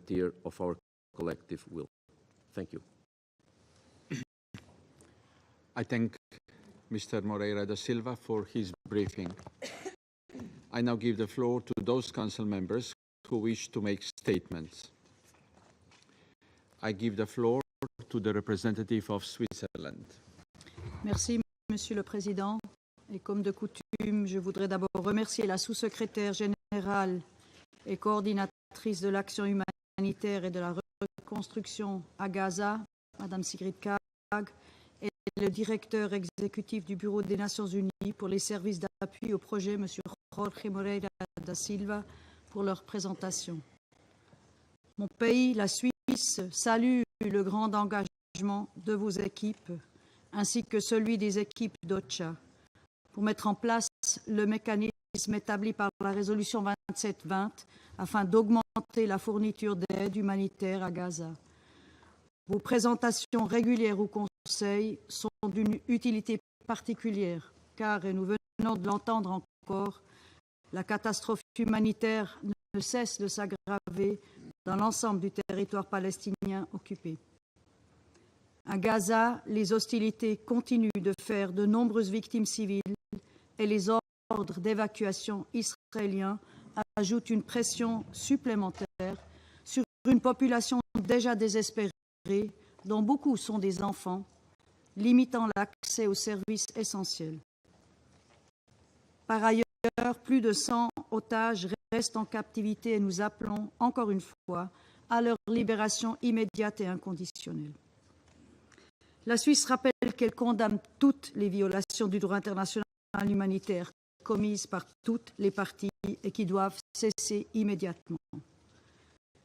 guarantor of our collective will. Thank you. I thank Mr. Moreira da Silva for his briefing. I now give the floor to those council members who wish to make statements. I give the floor to the representative of Switzerland. Merci, Monsieur le Président. Et comme de coutume, je voudrais d'abord remercier la sous-secrétaire générale et coordinatrice de l'action humanitaire et de la reconstruction à Gaza, Madame Sigrid Kaag, et le directeur exécutif du Bureau des Nations Unies pour les services d'appui au projet, Monsieur Jorge Moreira da Silva, pour leur présentation. Mon pays, la Suisse, salue le grand engagement de vos équipes, ainsi que celui des équipes d'OCHA, pour mettre en place le mécanisme établi par la résolution 2720 afin d'augmenter la fourniture d'aide humanitaire à Gaza. Vos présentations régulières au Conseil sont d'une utilité particulière, car, et nous venons de l'entendre encore, la catastrophe humanitaire ne cesse de s'aggraver dans l'ensemble du territoire palestinien occupé. À Gaza, les hostilités continuent de faire de nombreuses victimes civiles et les ordres d'évacuation israéliens ajoutent une pression supplémentaire sur une population déjà désespérée, dont beaucoup sont des enfants, limitant l'accès aux services essentiels. Par ailleurs, plus de 100 otages restent en captivité et nous appelons encore une fois à leur libération immédiate et inconditionnelle. La Suisse rappelle qu'elle condamne toutes les violations du droit international humanitaire commises par toutes les parties et qui doivent cesser immédiatement.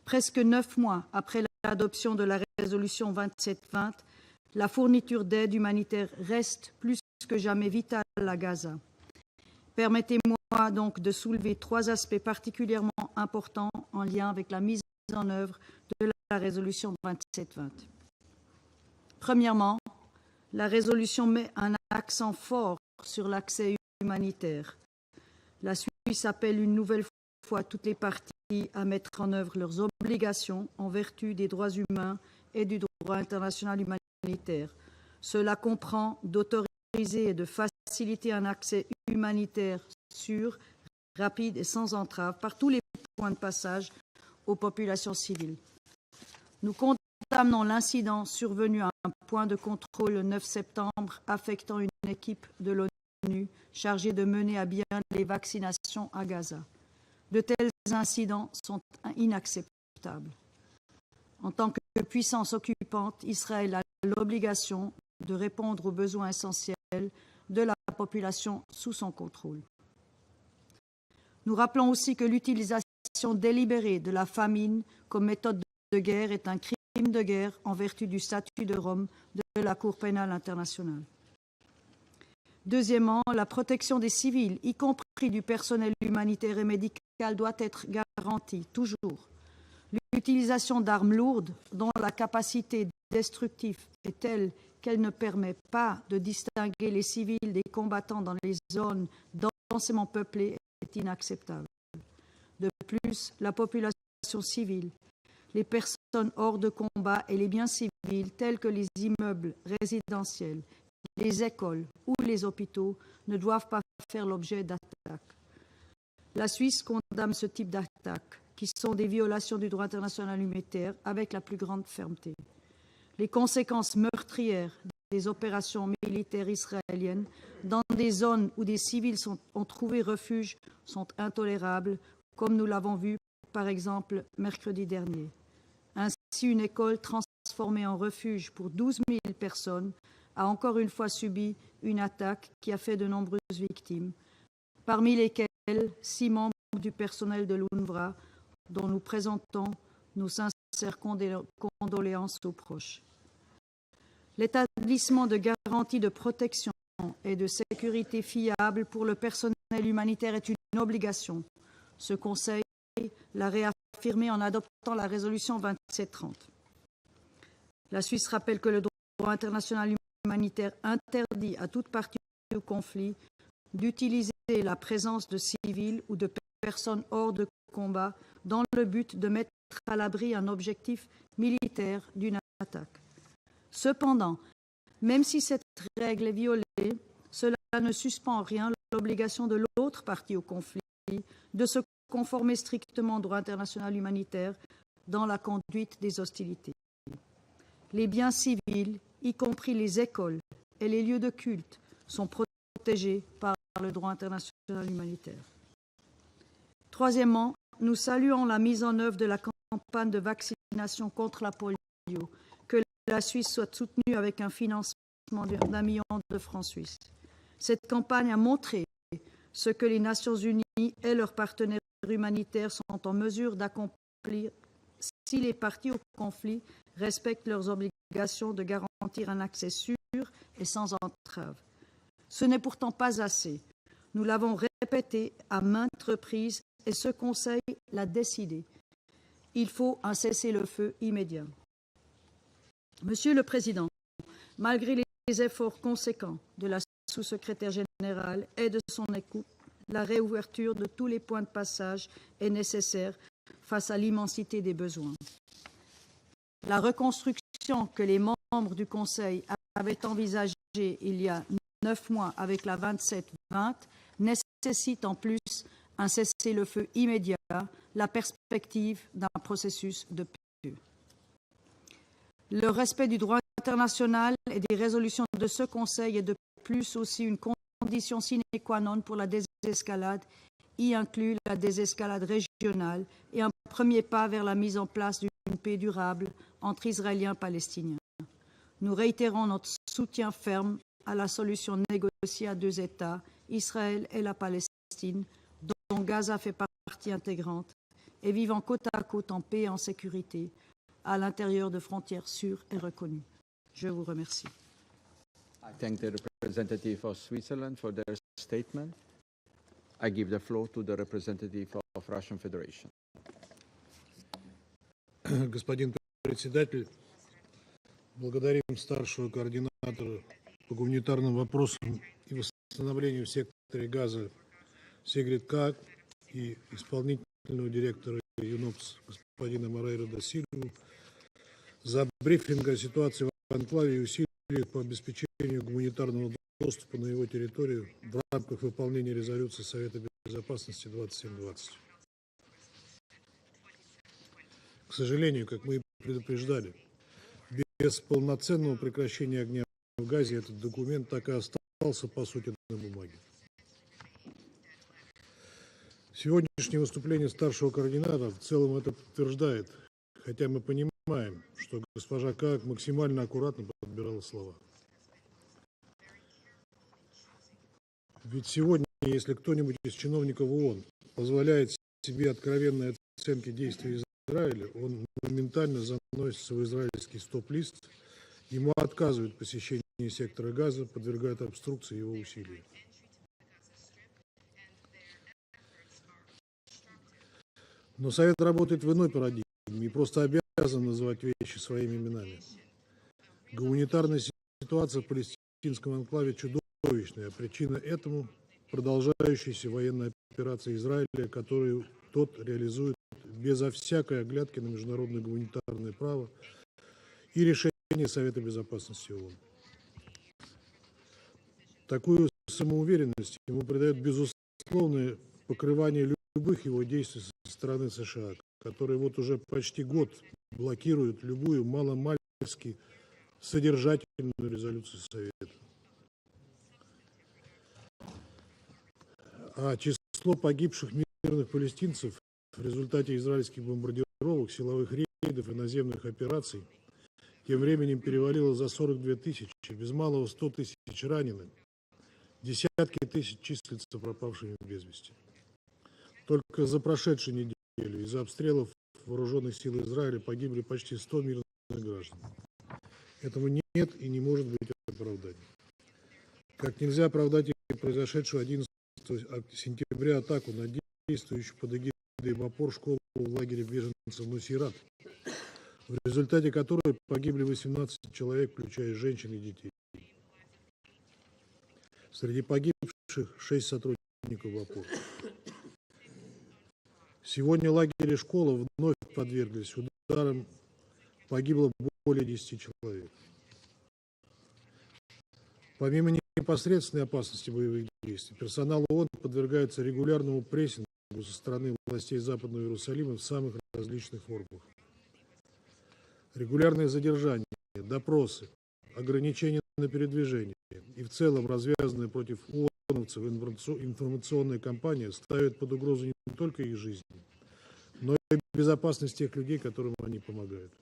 Presque 9 mois après l'adoption de la résolution 2720, la fourniture d'aide humanitaire reste plus que jamais vitale à Gaza. Permettez-moi donc de soulever 3 aspects particulièrement importants en lien avec la mise en œuvre de la résolution 2720. Premièrement, la résolution met un accent fort sur l'accès humanitaire. La Suisse appelle une nouvelle fois toutes les parties à mettre en œuvre leurs obligations en vertu des droits humains et du droit international humanitaire. Cela comprend d'autoriser et de faciliter un accès humanitaire sûr, rapide et sans entrave par tous les points de passage aux populations civiles. Nous condamnons l'incident survenu à un point de contrôle le 9 septembre affectant une équipe de l'ONU chargée de mener à bien les vaccinations à Gaza. De tels incidents sont inacceptables. En tant que puissance occupante, Israël a l'obligation de répondre aux besoins essentiels de la population sous son contrôle. Nous rappelons aussi que l'utilisation délibérée de la famine comme méthode de guerre est un crime de guerre en vertu du statut de Rome de la Cour pénale internationale. Deuxièmement, la protection des civils, y compris du personnel humanitaire et médical, doit être garantie toujours. L'utilisation d'armes lourdes dont la capacité destructive est telle qu'elle ne permet pas de distinguer les civils des combattants dans les zones densément peuplées est inacceptable. De plus, la population civile, les personnes hors de combat et les biens civils tels que les immeubles résidentiels, les écoles ou les hôpitaux ne doivent pas faire l'objet d'attaques. La Suisse condamne ce type d'attaques, qui sont des violations du droit international humanitaire, avec la plus grande fermeté. Les conséquences meurtrières des opérations militaires israéliennes dans des zones où des civils ont trouvé refuge sont intolérables, comme nous l'avons vu, par exemple, mercredi dernier. Ainsi, une école transformée en refuge pour 12 000 personnes a encore une fois subi une attaque qui a fait de nombreuses victimes, parmi lesquelles 6 membres du personnel de l'UNRWA, dont nous présentons nos sincères condoléances aux proches. L'établissement de garanties de protection et de sécurité fiables pour le personnel humanitaire est une obligation. Ce Conseil l'a réaffirmé en adoptant la résolution 2730. La Suisse rappelle que le droit international humanitaire interdit à toute partie au conflit d'utiliser la présence de civils ou de personnes hors de combat dans le but de mettre à l'abri un objectif militaire d'une attaque. Cependant, même si cette règle est violée, cela ne suspend en rien l'obligation de l'autre partie au conflit de se conformer strictement au droit international humanitaire dans la conduite des hostilités. Les biens civils, y compris les écoles et les lieux de culte, sont protégés par le droit international humanitaire. Troisièmement, nous saluons la mise en œuvre de la campagne de vaccination contre la polio, que la Suisse soit soutenue avec un financement d'1 million de francs suisses. Cette campagne a montré ce que les Nations unies et leurs partenaires humanitaires sont en mesure d'accomplir si les parties au conflit respectent leurs obligations de garantir un accès sûr et sans entrave. Ce n'est pourtant pas assez. Nous l'avons répété à maintes reprises et ce Conseil l'a décidé. Il faut un cessez-le-feu immédiat. Monsieur le Président, malgré les efforts conséquents de la sous-secrétaire générale et de son équipe, la réouverture de tous les points de passage est nécessaire face à l'immensité des besoins. La reconstruction que les membres du Conseil avaient envisagée il y a 9 mois avec la 27-20 nécessite en plus un cessez-le-feu immédiat, la perspective d'un processus de paix. Le respect du droit international et des résolutions de ce Conseil est de plus aussi une condition sine qua non pour la désescalade, y inclut la désescalade régionale et un premier pas vers la mise en place d'une paix durable entre Israéliens et Palestiniens. Nous réitérons notre soutien ferme à la solution négociée à 2 États, Israël et la Palestine, dont Gaza fait partie intégrante, et vivant côte à côte en paix et en sécurité, à l'intérieur de frontières sûres et reconnues. Je vous remercie. I thank the representative of Switzerland for their statement. I give the floor to the representative of Russian Federation. Господин председатель, благодарим старшего координатора по гуманитарным вопросам и восстановлению в секторе Газа Sigrid Kaag и исполнительного директора ЮНОПС господина Морейра да Сильву за брифинг о ситуации в анклаве и усилиях по обеспечению гуманитарного доступа на его территорию в рамках выполнения резолюции Совета Безопасности 2720. К сожалению, как мы и предупреждали, без полноценного прекращения огня в Газе этот документ так и остался, по сути, на бумаге. Сегодняшнее выступление старшего координатора в целом это подтверждает, хотя мы понимаем, что госпожа Kaag максимально аккуратно подбирала слова. Ведь сегодня, если кто-нибудь из чиновников ООН позволяет себе откровенные оценки действий Израиля, он моментально заносится в израильский стоп-лист, ему отказывают в посещении сектора Газа, подвергают обструкции его усилий. Но Совет работает в иной парадигме и просто обязан называть вещи своими именами. Гуманитарная ситуация в палестинском анклаве чудовищная, а причина этому продолжающаяся военная операция Израиля, которую тот реализует безо всякой оглядки на международное гуманитарное право и решение Совета Безопасности ООН. Такую самоуверенность ему придает безусловное покрывание любых его действий со стороны США, которые вот уже почти год блокируют любую маломальски содержательную резолюцию Совета. А число погибших мирных палестинцев в результате израильских бомбардировок, силовых рейдов и наземных операций тем временем перевалило за 42 тысячи, без малого 100 тысяч раненых, десятки тысяч числятся пропавшими без вести. Только за прошедшую неделю из-за обстрелов вооруженных сил Израиля погибли почти 100 мирных граждан. Этому нет и не может быть оправдания. Как нельзя оправдать и произошедшую 11 сентября атаку на действующую под эгидой БАПОР школу в лагере беженцев Нусейрат, в результате которой погибли 18 человек, включая женщин и детей. Среди погибших 6 сотрудников БАПОР. Сегодня лагеря и школа вновь подверглись ударам, погибло более 10 человек. Помимо непосредственной опасности боевых действий, персонал ООН подвергается регулярному прессингу со стороны властей Западного Иерусалима в самых различных формах. Регулярные задержания, допросы, ограничения на передвижение и в целом развязанная против ООНовцев информационная кампания ставит под угрозу не только их жизни, но и безопасность тех людей, которым они помогают.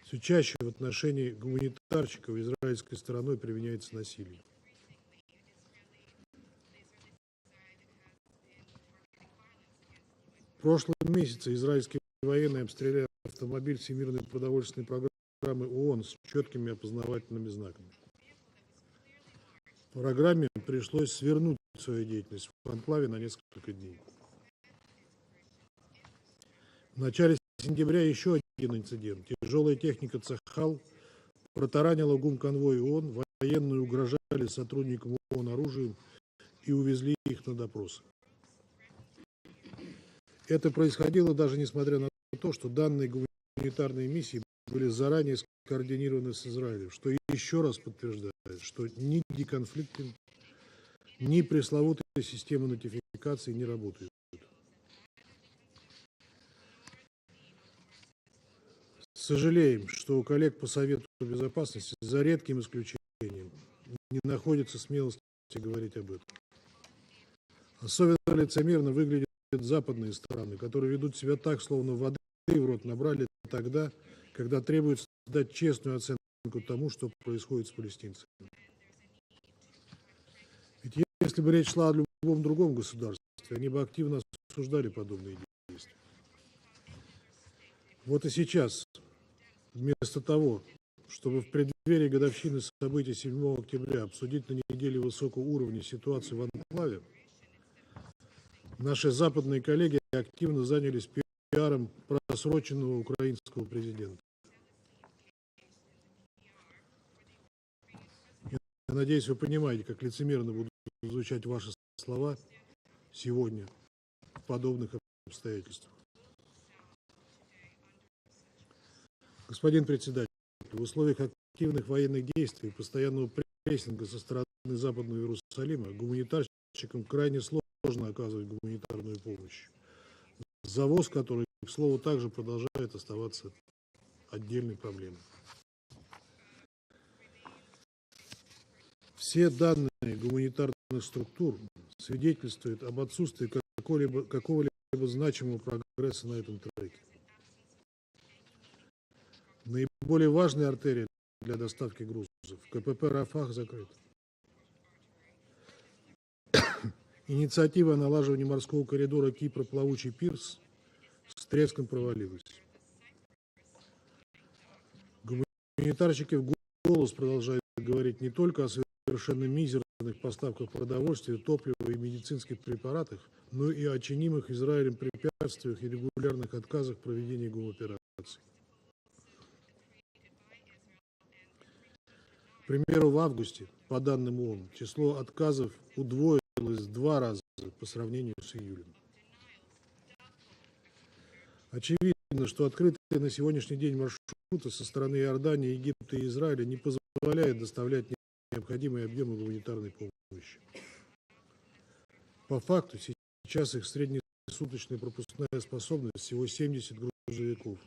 Все чаще в отношении гуманитарщиков израильской стороной применяется насилие. В прошлом месяце израильские военные обстреляли автомобиль Всемирной продовольственной программы ООН с четкими опознавательными знаками. Программе пришлось свернуть свою деятельность в анклаве на несколько дней. В начале сентября еще один инцидент. Тяжелая техника «Цахал» протаранила гумконвой ООН, военные угрожали сотрудникам ООН оружием и увезли их на допросы. Это происходило даже несмотря на то, что данные гуманитарные миссии были заранее скоординированы с Израилем, что еще раз подтверждает, что ни деконфликтинг, ни пресловутые системы нотификации не работают. Сожалеем, что у коллег по Совету Безопасности, за редким исключением, не находится смелости говорить об этом. Особенно лицемерно выглядят западные страны, которые ведут себя так, словно воды в рот набрали тогда, когда требуется дать честную оценку тому, что происходит с палестинцами. Ведь если бы речь шла о любом другом государстве, они бы активно осуждали подобные действия. Вот и сейчас, вместо того, чтобы в преддверии годовщины событий 7 октября обсудить на неделе высокого уровня ситуацию в анклаве, наши западные коллеги активно занялись пиаром просроченного украинского президента. Я надеюсь, вы понимаете, как лицемерно будут звучать ваши слова сегодня в подобных обстоятельствах. Господин председатель, в условиях активных военных действий и постоянного прессинга со стороны Западного Иерусалима гуманитарщикам крайне сложно оказывать гуманитарную помощь, завоз которой, к слову, также продолжает оставаться отдельной проблемой. Все данные гуманитарных структур свидетельствуют об отсутствии какого-либо значимого прогресса на этом треке. Наиболее важная артерия для доставки грузов КПП «Рафах» закрыта. Инициатива о налаживании морского коридора Кипра-Плавучий пирс с треском провалилась. Гуманитарщики в голос продолжают говорить не только о совершенно мизерных поставках продовольствия, топлива и медицинских препаратах, но и о чинимых Израилем препятствиях и регулярных отказах в проведении гумопераций. К примеру, в августе, по данным ООН, число отказов удвоилось в 2 раза по сравнению с июлем. Очевидно, что открытые на сегодняшний день маршруты со стороны Иордании, Египта и Израиля не позволяют доставлять необходимые объемы гуманитарной помощи. По факту, сейчас их среднесуточная пропускная способность всего 70 грузовиков,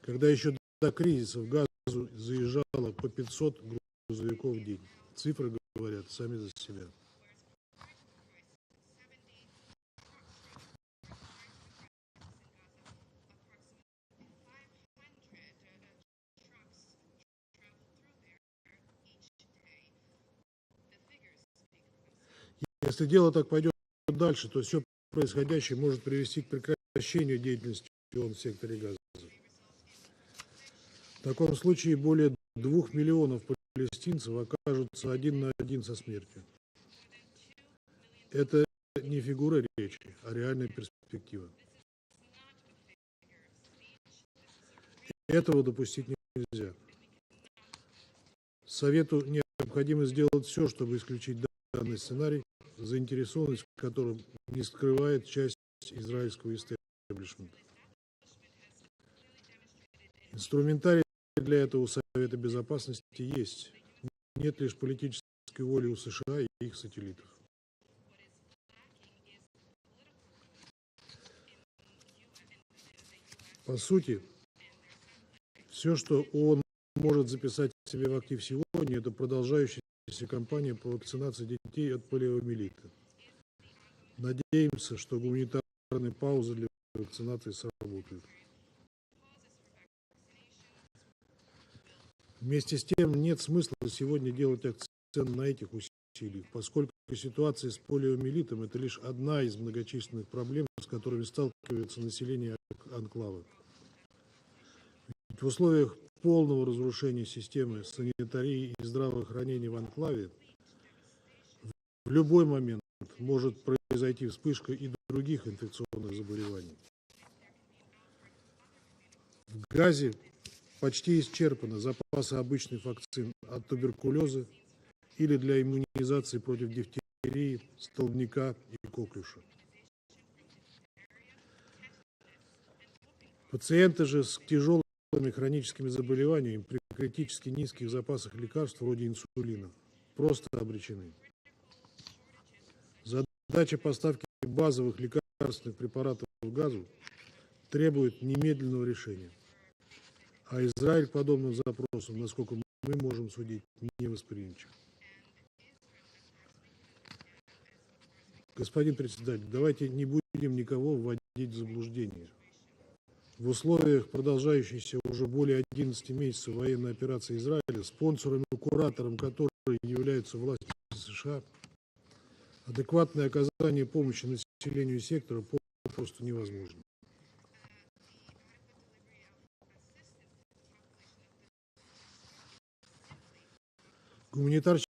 когда еще до кризиса в Газу заезжало по 500 грузовиков в день. Цифры говорят сами за себя. Если дело так пойдет дальше, то все происходящее может привести к прекращению деятельности ООН в секторе Газа. В таком случае более 2 миллионов палестинцев окажутся один на один со смертью. Это не фигура речи, а реальная перспектива. Этого допустить нельзя. Совету необходимо сделать все, чтобы исключить данный сценарий, заинтересованность в котором не скрывает часть израильского истеблишмента. Инструментарий для этого у Совета Безопасности есть. Нет лишь политической воли у США и их сателлитов. По сути, все, что ООН может записать себе в актив сегодня, это продолжающаяся кампания по вакцинации детей от полиомиелита. Надеемся, что гуманитарные паузы для вакцинации сработают. Вместе с тем нет смысла сегодня делать акцент на этих усилиях, поскольку ситуация с полиомиелитом – это лишь одна из многочисленных проблем, с которыми сталкивается население анклава. Ведь в условиях полного разрушения системы санитарии и здравоохранения в анклаве в любой момент может произойти вспышка и других инфекционных заболеваний. В Газе почти исчерпаны запасы обычных вакцин от туберкулеза или для иммунизации против дифтерии, столбняка и коклюша. Пациенты же с тяжелыми хроническими заболеваниями при критически низких запасах лекарств вроде инсулина просто обречены. Задача поставки базовых лекарственных препаратов в Газу требует немедленного решения. А Израиль к подобным запросам, насколько мы можем судить, не восприимчив. Господин председатель, давайте не будем никого вводить в заблуждение. В условиях продолжающейся уже более 11 месяцев военной операции Израиля, спонсором и куратором которой являются власти США, адекватное оказание помощи населению сектора попросту невозможно. Гуманитарщики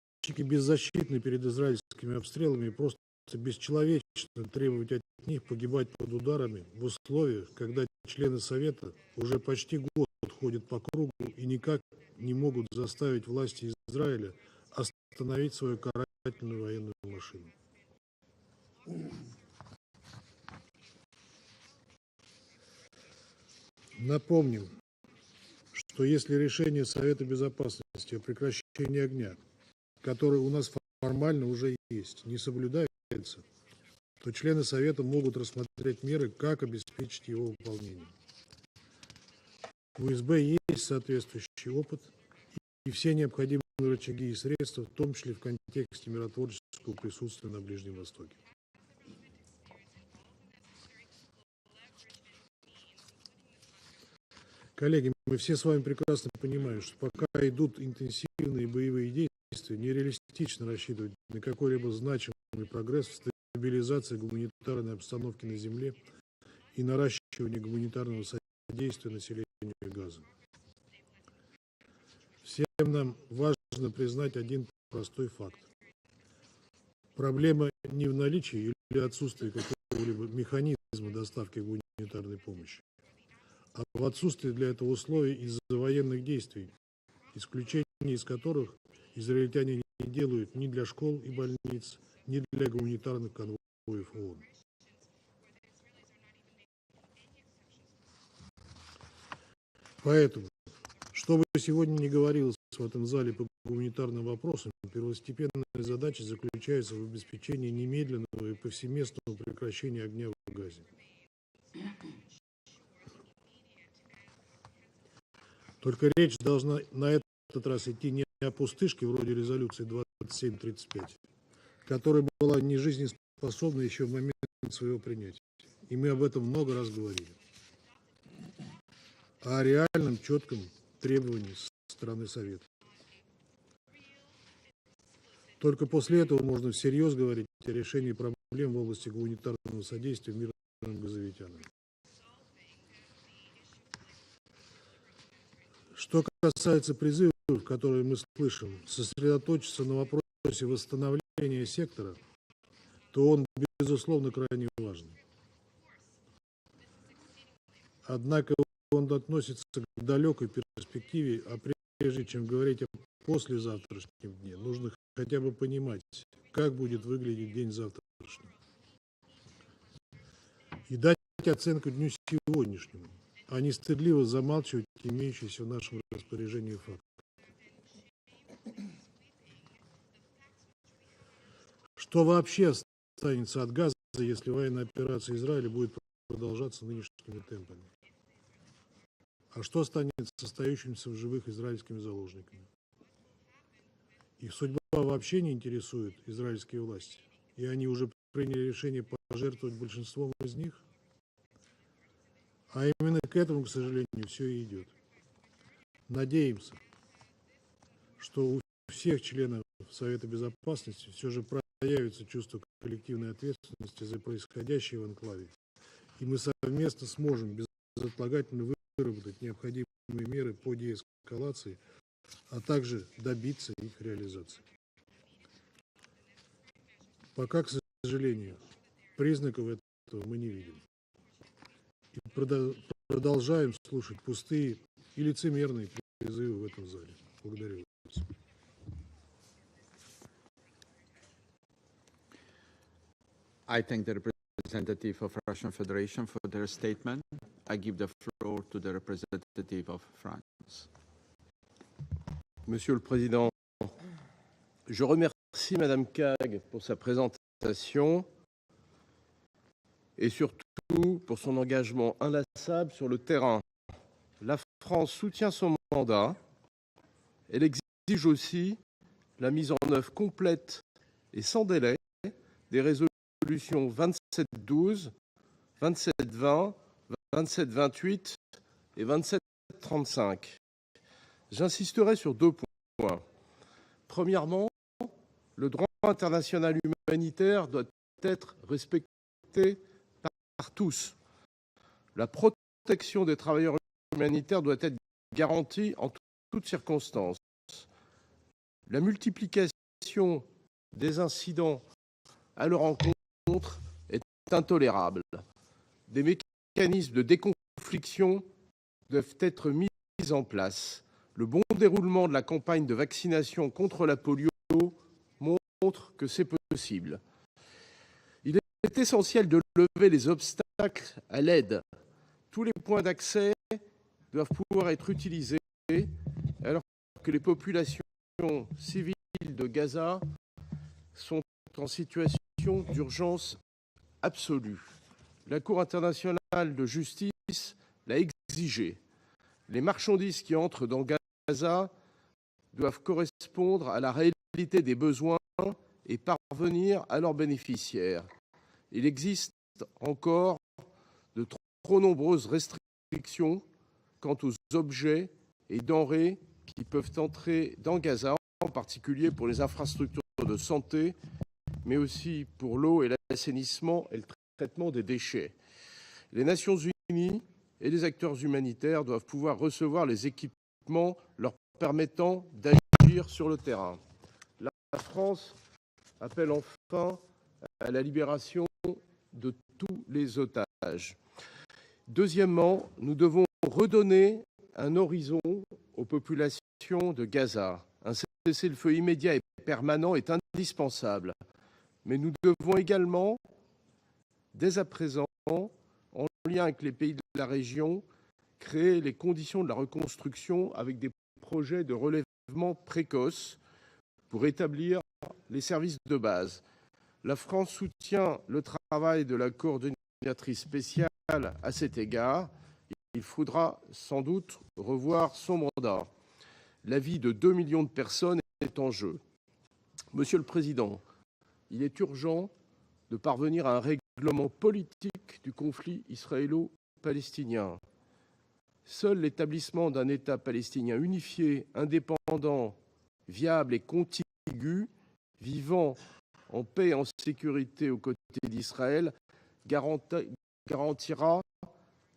беззащитны перед израильскими обстрелами и просто бесчеловечно требовать от них погибать под ударами в условиях, когда члены Совета уже почти год ходят по кругу и никак не могут заставить власти Израиля остановить свою карательную военную машину. Напомним, что если решение Совета Безопасности о прекращении огня, которое у нас формально уже есть, не соблюдается, то члены Совета могут рассмотреть меры, как обеспечить его выполнение. У СБ есть соответствующий опыт и все необходимые рычаги и средства, в том числе в контексте миротворческого присутствия на Ближнем Востоке. Коллеги, мы все с вами прекрасно понимаем, что пока идут интенсивные боевые действия, нереалистично рассчитывать на какой-либо значимый прогресс в стабилизации гуманитарной обстановки на земле и наращивании гуманитарного содействия населению Газа. Всем нам важно признать один простой факт. Проблема не в наличии или отсутствии какого-либо механизма доставки гуманитарной помощи, а в отсутствии для этого условий из-за военных действий, исключение из которых израильтяне не делают ни для школ и больниц, ни для гуманитарных конвоев ООН. Поэтому, что бы сегодня ни говорилось в этом зале по гуманитарным вопросам, первостепенная задача заключается в обеспечении немедленного и повсеместного прекращения огня в Газе. Только речь должна на этот раз идти не о пустышке вроде резолюции 2735, которая была не жизнеспособна еще в момент своего принятия. И мы об этом много раз говорили. А о реальном, четком требовании со стороны Совета. Только после этого можно всерьез говорить о решении проблем в области гуманитарного содействия мирным газовитянам. Что касается призывов, которые мы слышим, сосредоточиться на вопросе восстановления сектора, то он, безусловно, крайне важен. Однако он относится к далекой перспективе, а прежде чем говорить о послезавтрашнем дне, нужно хотя бы понимать, как будет выглядеть день завтрашний. и дать оценку дню сегодняшнему, а не стыдливо замалчивать имеющиеся в нашем распоряжении факты. Что вообще останется от Газа, если военная операция Израиля будет продолжаться нынешними темпами? А что станет с остающимися в живых израильскими заложниками? Их судьба вообще не интересует израильские власти, и они уже приняли решение пожертвовать большинством из них. А именно к этому, к сожалению, все и идет. Надеемся, что у всех членов Совета Безопасности все же проявится чувство коллективной ответственности за происходящее в анклаве, и мы совместно сможем безотлагательно выработать необходимые меры по деэскалации, а также добиться их реализации. Пока, к сожалению, признаков этого мы не видим. И продолжаем слушать пустые и лицемерные призывы в этом зале. Благодарю вас. I thank the representative of Russian Federation for their statement. I give the floor to the representative of France. Monsieur le Président, je remercie Madame Kaag pour sa présentation et surtout pour son engagement inlassable sur le terrain. La France soutient son mandat. Elle exige aussi la mise en œuvre complète et sans délai des résolutions 2712, 2720, 2728 et 2735. J'insisterai sur 2 points. Premièrement, le droit international humanitaire doit être respecté par tous. La protection des travailleurs humanitaires doit être garantie en toutes circonstances. La multiplication des incidents à leur encontre est intolérable. Des mécanismes de déconfliction doivent être mis en place. Le bon déroulement de la campagne de vaccination contre la polio montre que c'est possible. Il est essentiel de lever les obstacles à l'aide. Tous les points d'accès doivent pouvoir être utilisés alors que les populations civiles de Gaza sont en situation d'urgence absolue. La Cour internationale de justice l'a exigé. Les marchandises qui entrent dans Gaza doivent correspondre à la réalité des besoins et parvenir à leurs bénéficiaires. Il existe encore de trop nombreuses restrictions quant aux objets et denrées qui peuvent entrer dans Gaza, en particulier pour les infrastructures de santé, mais aussi pour l'eau et l'assainissement et le traitement des déchets. Les Nations unies et les acteurs humanitaires doivent pouvoir recevoir les équipements leur permettant d'agir sur le terrain. La France appelle enfin à la libération de tous les otages. Deuxièmement, nous devons redonner un horizon aux populations de Gaza. Un cessez-le-feu immédiat et permanent est indispensable. Mais nous devons également, dès à présent, en lien avec les pays de la région, créer les conditions de la reconstruction avec des projets de relèvement précoce pour établir les services de base. La France soutient le travail de la coordinatrice spéciale à cet égard. Il faudra sans doute revoir son mandat. La vie de 2 millions de personnes est en jeu. Monsieur le Président, il est urgent de parvenir à un règlement politique du conflit israélo-palestinien. Seul l'établissement d'un État palestinien unifié, indépendant, viable et contigu, vivant en paix et en sécurité aux côtés d'Israël, garantira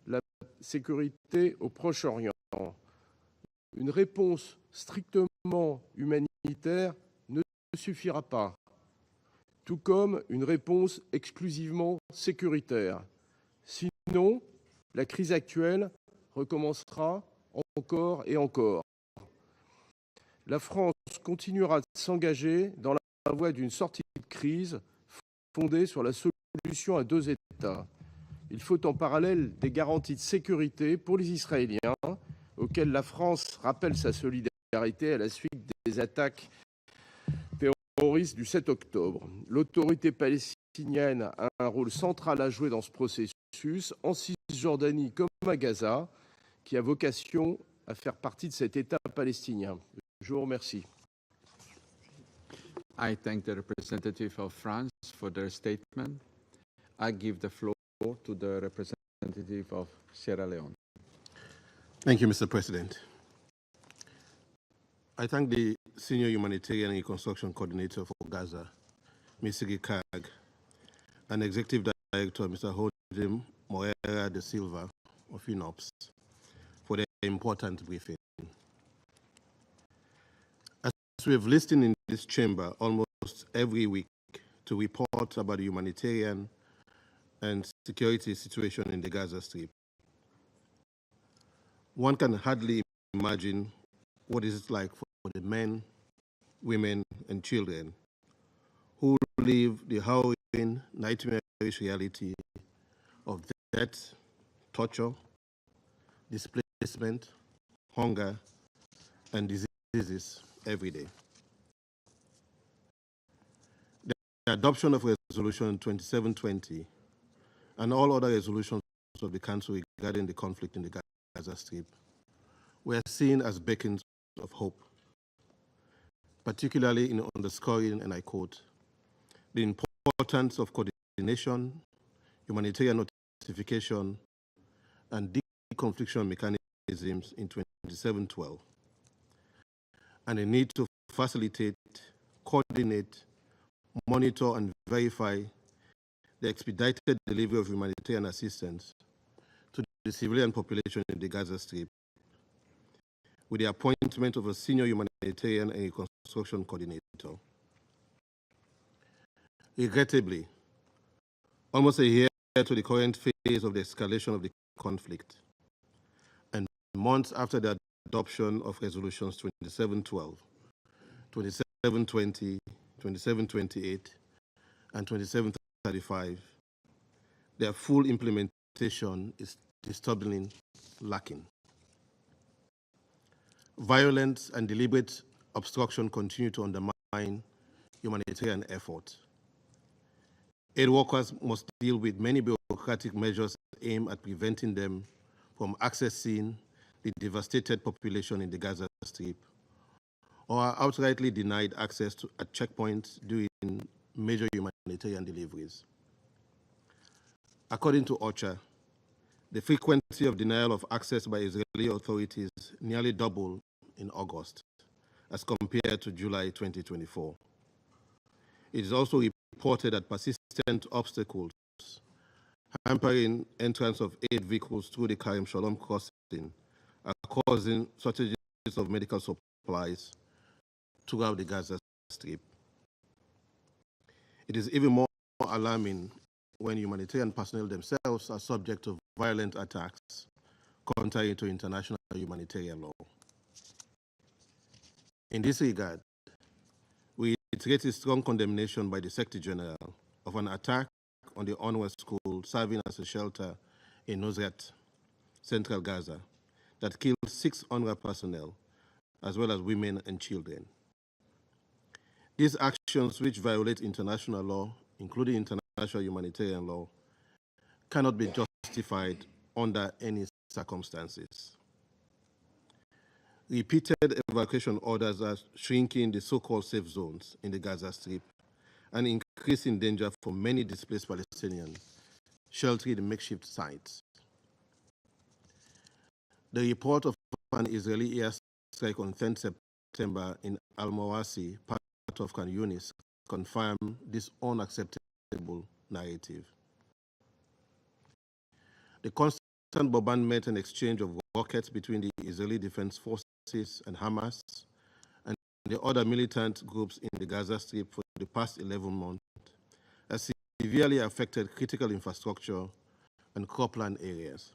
la sécurité au Proche-Orient. Une réponse strictement humanitaire ne suffira pas, tout comme une réponse exclusivement sécuritaire. Sinon, la crise actuelle recommencera encore et encore. La France continuera de s'engager dans la voie d'une sortie de crise fondée sur la solution à 2 États. Il faut en parallèle des garanties de sécurité pour les Israéliens, auxquels la France rappelle sa solidarité à la suite des attaques terroristes du 7 octobre. L'autorité palestinienne a un rôle central à jouer dans ce processus, en Cisjordanie comme à Gaza, qui a vocation à faire partie de cet État palestinien. Je vous remercie. I thank the representative of France for their statement. I give the floor to the representative of Sierra Leone. Thank you, Mr. President. I thank the Senior Humanitarian and Reconstruction Coordinator for Gaza, Ms. Sigrid Kaag, and Executive Director, Mr. Jose Moreira da Silva of UNOPS, for their important briefing. As we have listened in this chamber almost every week to report about the humanitarian and security situation in the Gaza Strip, one can hardly imagine what it is like for the men, women, and children who live the harrowing, nightmarish reality of death, torture, displacement, hunger, and diseases every day. The adoption of Resolution 2720 and all other resolutions of the Council regarding the conflict in the Gaza Strip were seen as beacons of hope, particularly in underscoring, and I quote, the importance of coordination, humanitarian notification, and deconfliction mechanisms in 2712, and the need to facilitate, coordinate, monitor, and verify the expedited delivery of humanitarian assistance to the civilian population in the Gaza Strip, with the appointment of a senior humanitarian and reconstruction coordinator. Regrettably, almost a year to the current phase of the escalation of the conflict, and months after the adoption of resolutions 2712, 2720, 2728, and 2735, their full implementation is disturbingly lacking. Violence and deliberate obstruction continue to undermine humanitarian effort. Aid workers must deal with many bureaucratic measures aimed at preventing them from accessing the devastated population in the Gaza Strip, or are outrightly denied access at checkpoints during major humanitarian deliveries. According to OCHA, the frequency of denial of access by Israeli authorities nearly doubled in August as compared to July 2024. It is also reported that persistent obstacles hampering entrance of aid vehicles through the Karim Shalom crossing are causing shortages of medical supplies throughout the Gaza Strip. It is even more alarming when humanitarian personnel themselves are subject to violent attacks contrary to international humanitarian law. In this regard, we reiterate a strong condemnation by the Secretary General of an attack on the UNRWA school serving as a shelter in Nusrat, central Gaza, that killed 6 UNRWA personnel, as well as women and children. These actions, which violate international law, including international humanitarian law, cannot be justified under any circumstances. Repeated evacuation orders are shrinking the so-called safe zones in the Gaza Strip and increasing danger for many displaced Palestinians sheltering in makeshift sites. The report of an Israeli airstrike on 10 September in Al-Mawasi, part of Khan Yunis, confirmed this unacceptable narrative. The constant bombardment and exchange of rockets between the Israeli Defense Forces and Hamas and the other militant groups in the Gaza Strip for the past 11 months has severely affected critical infrastructure and cropland areas.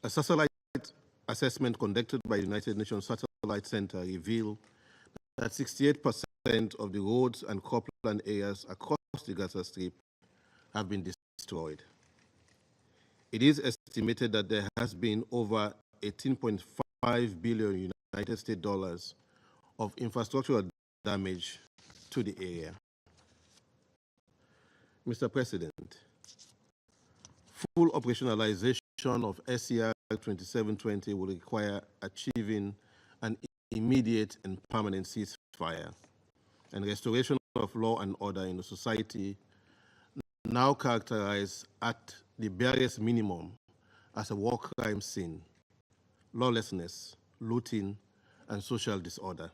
A satellite assessment conducted by the United Nations Satellite Center revealed that 68% of the roads and cropland areas across the Gaza Strip have been destroyed. It is estimated that there has been over 18.5 billion United States dollars of infrastructural damage to the area. Mr. President, full operationalization of SCR 2720 will require achieving an immediate and permanent ceasefire and restoration of law and order in a society now characterized at the barest minimum as a war crime scene, lawlessness, looting, and social disorder.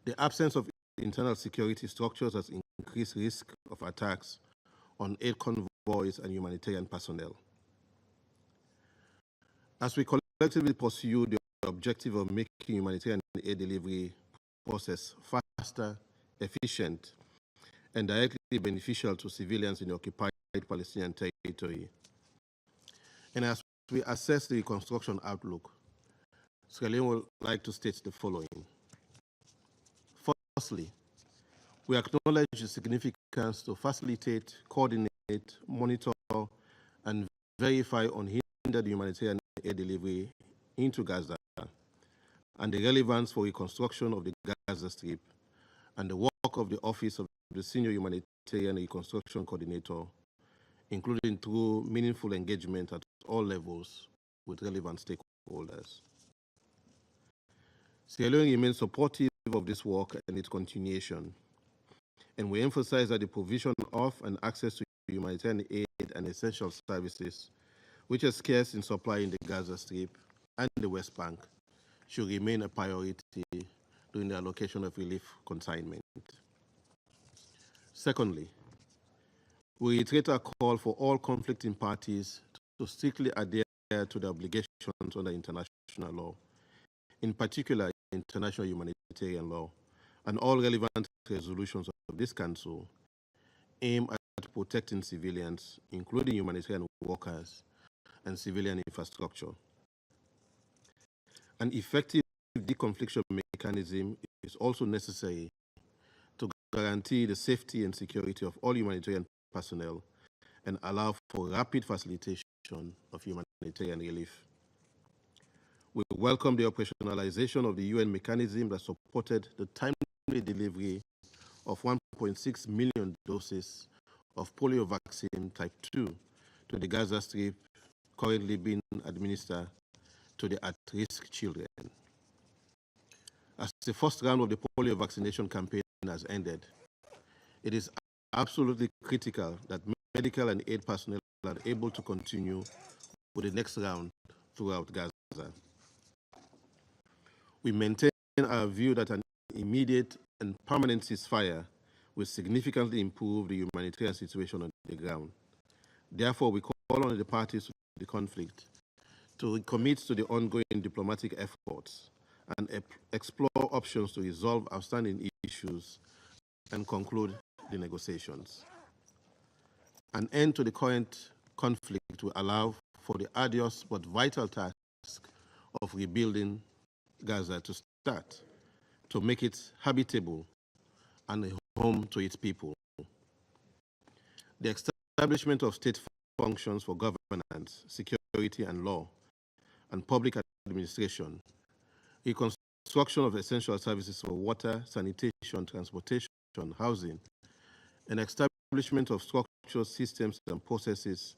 The absence of internal security structures has increased risk of attacks on aid convoys and humanitarian personnel. As we collectively pursue the objective of making humanitarian aid delivery process faster, efficient, and directly beneficial to civilians in the occupied Palestinian territory, and as we assess the reconstruction outlook, Sierra Leone would like to state the following. Firstly, we acknowledge the significance to facilitate, coordinate, monitor, and verify unhindered humanitarian aid delivery into Gaza, and the relevance for reconstruction of the Gaza Strip, and the work of the Office of the Senior Humanitarian Reconstruction Coordinator, including through meaningful engagement at all levels with relevant stakeholders. Sierra Leone remains supportive of this work and its continuation, and we emphasize that the provision of and access to humanitarian aid and essential services, which are scarce in supply in the Gaza Strip and the West Bank, should remain a priority during the allocation of relief consignment. Secondly, we reiterate our call for all conflicting parties to strictly adhere to the obligations under international law, in particular international humanitarian law, and all relevant resolutions of this Council aim at protecting civilians, including humanitarian workers and civilian infrastructure. An effective deconfliction mechanism is also necessary to guarantee the safety and security of all humanitarian personnel and allow for rapid facilitation of humanitarian relief. We welcome the operationalization of the UN mechanism that supported the timely delivery of 1.6 million doses of polio vaccine type 2 to the Gaza Strip, currently being administered to the at-risk children. As the first round of the polio vaccination campaign has ended, it is absolutely critical that medical and aid personnel are able to continue with the next round throughout Gaza. We maintain our view that an immediate and permanent ceasefire will significantly improve the humanitarian situation on the ground. Therefore, we call on the parties to the conflict to commit to the ongoing diplomatic efforts and explore options to resolve outstanding issues and conclude the negotiations. An end to the current conflict will allow for the arduous but vital task of rebuilding Gaza to start, to make it habitable and a home to its people. The establishment of state functions for governance, security and law, and public administration, reconstruction of essential services for water, sanitation, transportation, housing, and establishment of structural systems and processes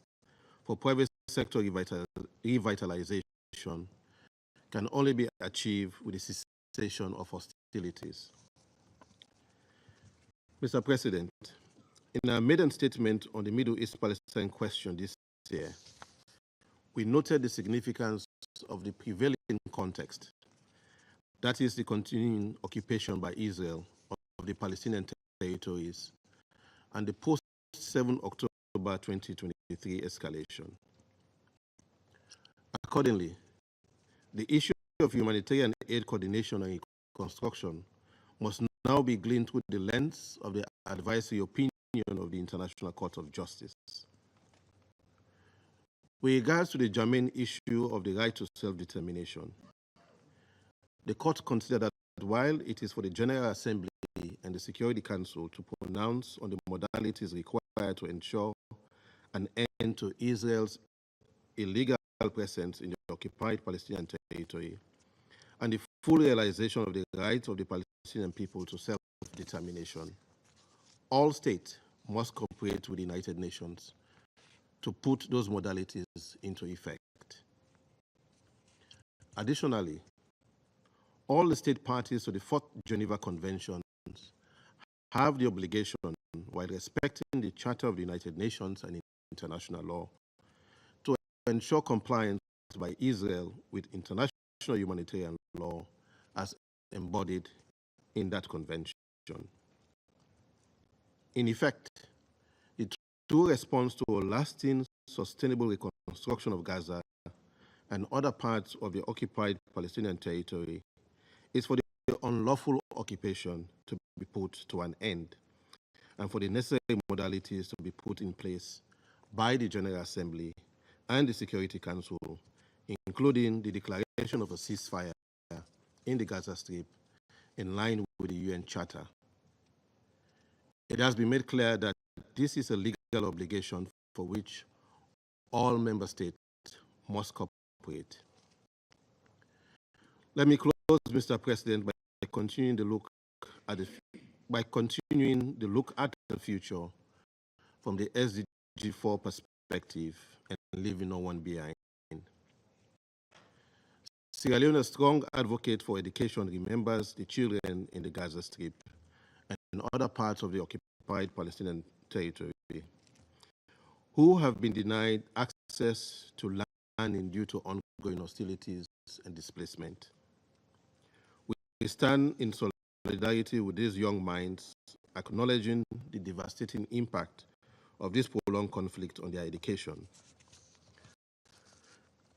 for private sector revitalization can only be achieved with the cessation of hostilities. Mr. President, in our maiden statement on the Middle East Palestine question this year, we noted the significance of the prevailing context, that is the continuing occupation by Israel of the Palestinian territories and the post-7 October 2023 escalation. Accordingly, the issue of humanitarian aid coordination and reconstruction must now be gleaned through the lens of the advisory opinion of the International Court of Justice. With regards to the germane issue of the right to self-determination, the court considered that while it is for the General Assembly and the Security Council to pronounce on the modalities required to ensure an end to Israel's illegal presence in the occupied Palestinian territory, and the full realization of the rights of the Palestinian people to self-determination. All states must cooperate with the United Nations to put those modalities into effect. Additionally, all the state parties to the Fourth Geneva Convention have the obligation, while respecting the Charter of the United Nations and international law, to ensure compliance by Israel with international humanitarian law as embodied in that convention. In effect, the true response to a lasting, sustainable reconstruction of Gaza and other parts of the occupied Palestinian territory is for the unlawful occupation to be put to an end, and for the necessary modalities to be put in place by the General Assembly and the Security Council, including the declaration of a ceasefire in the Gaza Strip in line with the UN Charter. It has been made clear that this is a legal obligation for which all member states must cooperate. Let me close, Mr. President, by continuing the look at the future from the SDG 4 perspective and leaving no one behind. Sierra Leone, a strong advocate for education, remembers the children in the Gaza Strip and in other parts of the occupied Palestinian territory who have been denied access to learning due to ongoing hostilities and displacement. We stand in solidarity with these young minds, acknowledging the devastating impact of this prolonged conflict on their education.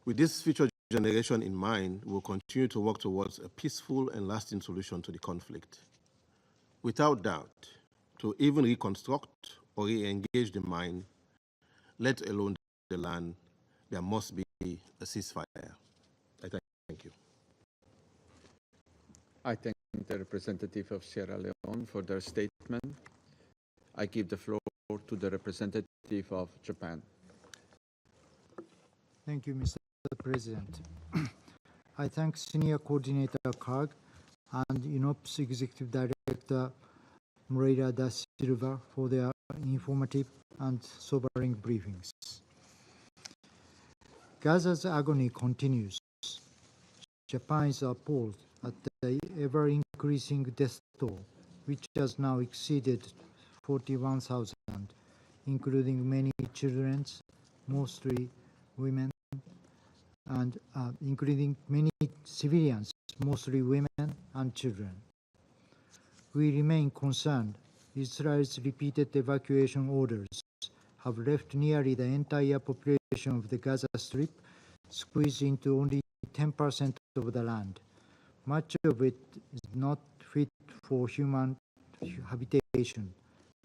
With this future generation in mind, we will continue to work towards a peaceful and lasting solution to the conflict. Without doubt, to even reconstruct or re-engage the mind, let alone the land, there must be a ceasefire. I thank you. I thank the representative of Sierra Leone for their statement. I give the floor to the representative of Japan. Thank you, Mr. President. I thank Senior Coordinator Kaag and UNOPS Executive Director Moreira da Silva for their informative and sobering briefings. Gaza's agony continues. Japan is appalled at the ever-increasing death toll, which has now exceeded 41,000, including many children, mostly women, and including many civilians, mostly women and children. We remain concerned. Israel's repeated evacuation orders have left nearly the entire population of the Gaza Strip squeezed into only 10% of the land. Much of it is not fit for human habitation,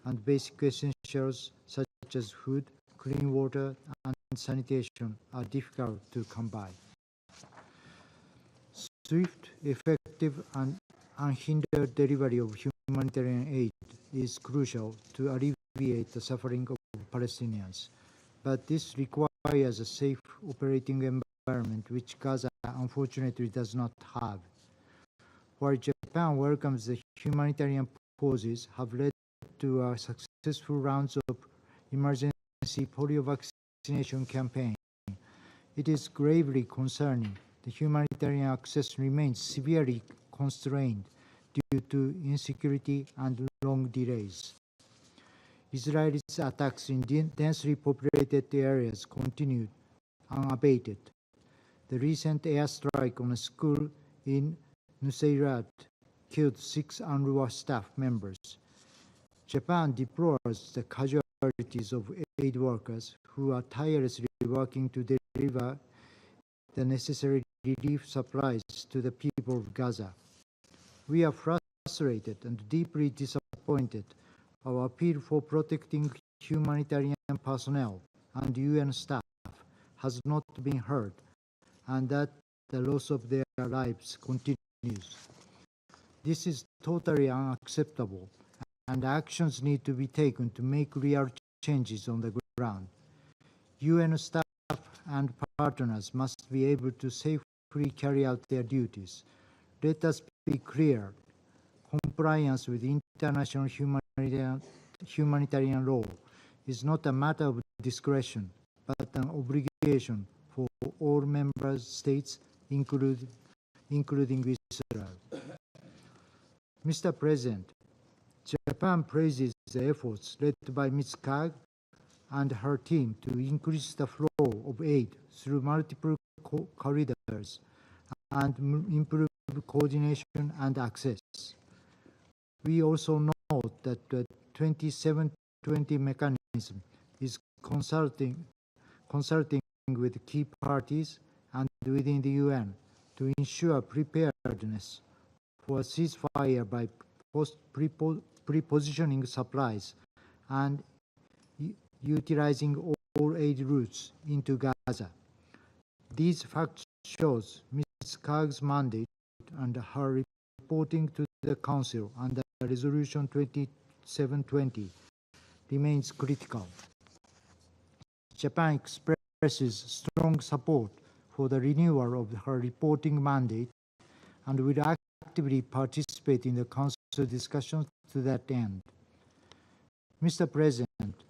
and basic essentials such as food, clean water, and sanitation are difficult to come by. Swift, effective, and unhindered delivery of humanitarian aid is crucial to alleviate the suffering of Palestinians, but this requires a safe operating environment which Gaza unfortunately does not have. While Japan welcomes the humanitarian pauses have led to a successful rounds of emergency polio vaccination campaign, it is gravely concerning the humanitarian access remains severely constrained due to insecurity and long delays. Israel's attacks in densely populated areas continued unabated. The recent airstrike on a school in Nuseirat killed 6 UNRWA staff members. Japan deplores the casualties of aid workers who are tirelessly working to deliver the necessary relief supplies to the people of Gaza. We are frustrated and deeply disappointed. Our appeal for protecting humanitarian personnel and UN staff has not been heard, and that the loss of their lives continues. This is totally unacceptable, and actions need to be taken to make real changes on the ground. UN staff and partners must be able to safely carry out their duties. Let us be clear. Compliance with international humanitarian law is not a matter of discretion, but an obligation for all member states, including Israel. Mr. President, Japan praises the efforts led by Ms. Kaag and her team to increase the flow of aid through multiple corridors and improve coordination and access. We also note that the 2720 mechanism is consulting with key parties and within the UN to ensure preparedness for a ceasefire by pre-positioning supplies and utilizing all aid routes into Gaza. These facts shows Ms. Kaag's mandate and her reporting to the Council under Resolution 2720 remains critical. Japan expresses strong support for the renewal of her reporting mandate and will actively participate in the Council discussions to that end. Mr. President,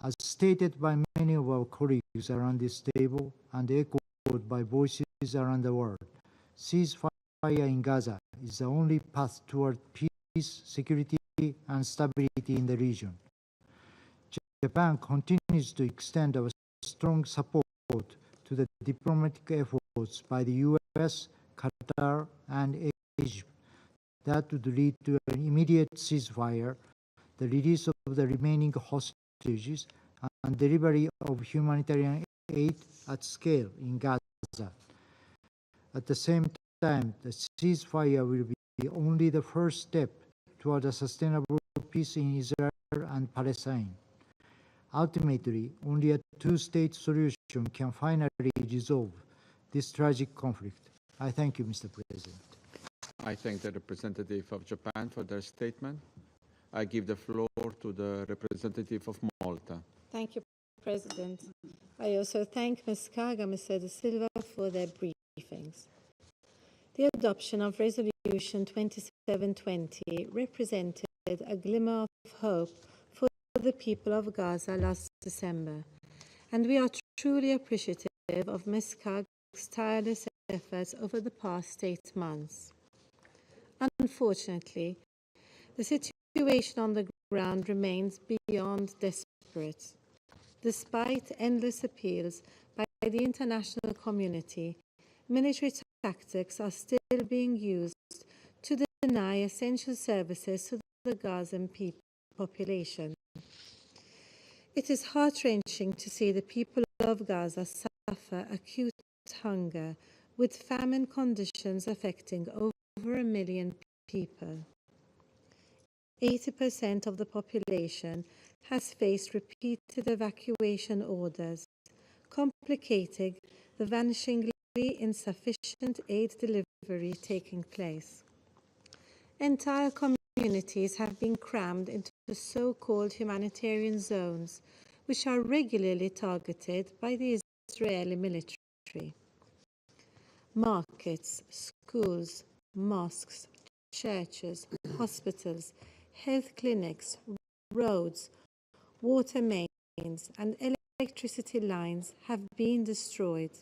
as stated by many of our colleagues around this table and echoed by voices around the world, ceasefire in Gaza is the only path toward peace, security, and stability in the region. Japan continues to extend our strong support to the diplomatic efforts by the US, Qatar, and Egypt that would lead to an immediate ceasefire, the release of the remaining hostages, and delivery of humanitarian aid at scale in Gaza. At the same time, the ceasefire will be only the first step toward a sustainable peace in Israel and Palestine. Ultimately, only a two-state solution can finally resolve this tragic conflict. I thank you, Mr. President. I thank the representative of Japan for their statement. I give the floor to the representative of Malta. Thank you, President. I also thank Ms. Kaag and Mr. De Silva for their briefings. The adoption of Resolution 2720 represented a glimmer of hope for the people of Gaza last December, and we are truly appreciative of Ms. Kaag's tireless efforts over the past 8 months. Unfortunately, the situation on the ground remains beyond desperate. Despite endless appeals by the international community, military tactics are still being used to deny essential services to the Gazan population. It is heart-wrenching to see the people of Gaza suffer acute hunger, with famine conditions affecting over 1 million people. 80% of the population has faced repeated evacuation orders, complicating the vanishingly insufficient aid delivery taking place. Entire communities have been crammed into the so-called humanitarian zones, which are regularly targeted by the Israeli military. Markets, schools, mosques, churches, hospitals, health clinics, roads, water mains, and electricity lines have been destroyed.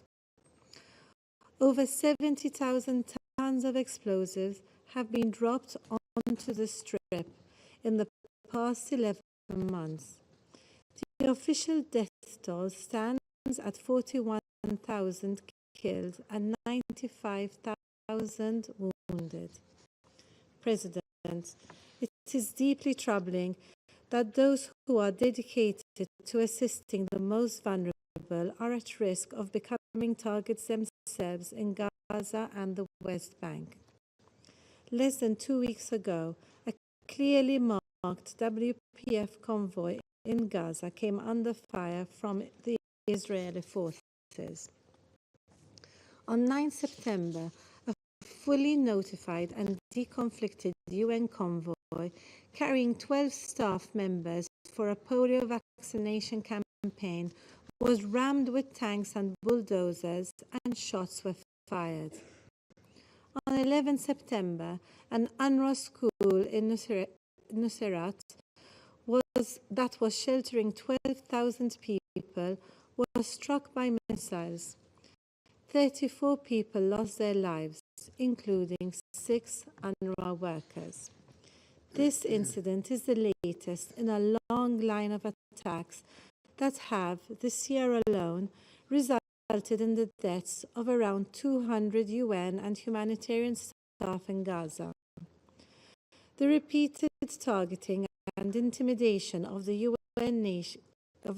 Over 70,000 tons of explosives have been dropped onto the strip in the past 11 months. The official death toll stands at 41,000 killed and 95,000 wounded. President, it is deeply troubling that those who are dedicated to assisting the most vulnerable are at risk of becoming targets themselves in Gaza and the West Bank. Less than 2 weeks ago, a clearly marked WPF convoy in Gaza came under fire from the Israeli forces. On 9 September, a fully notified and deconflicted UN convoy carrying 12 staff members for a polio vaccination campaign was rammed with tanks and bulldozers, and shots were fired. On 11 September, an UNRWA school in Nuseirat that was sheltering 12,000 people was struck by missiles. 34 people lost their lives, including 6 UNRWA workers. This incident is the latest in a long line of attacks that have, this year alone, resulted in the deaths of around 200 UN and humanitarian staff in Gaza. The repeated targeting and intimidation of the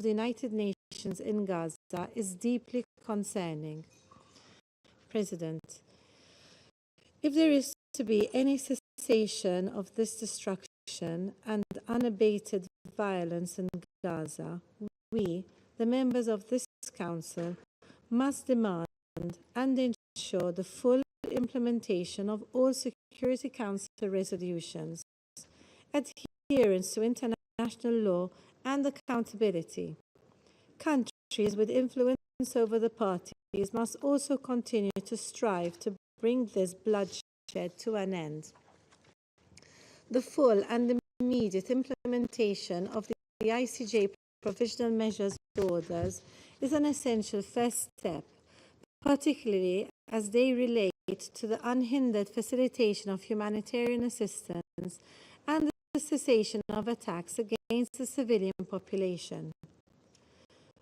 United Nations in Gaza is deeply concerning. President, if there is to be any cessation of this destruction and unabated violence in Gaza, we, the members of this Council, must demand and ensure the full implementation of all Security Council resolutions, adherence to international law, and accountability. Countries with influence over the parties must also continue to strive to bring this bloodshed to an end. The full and immediate implementation of the ICJ Provisional Measures Orders is an essential first step, particularly as they relate to the unhindered facilitation of humanitarian assistance and the cessation of attacks against the civilian population.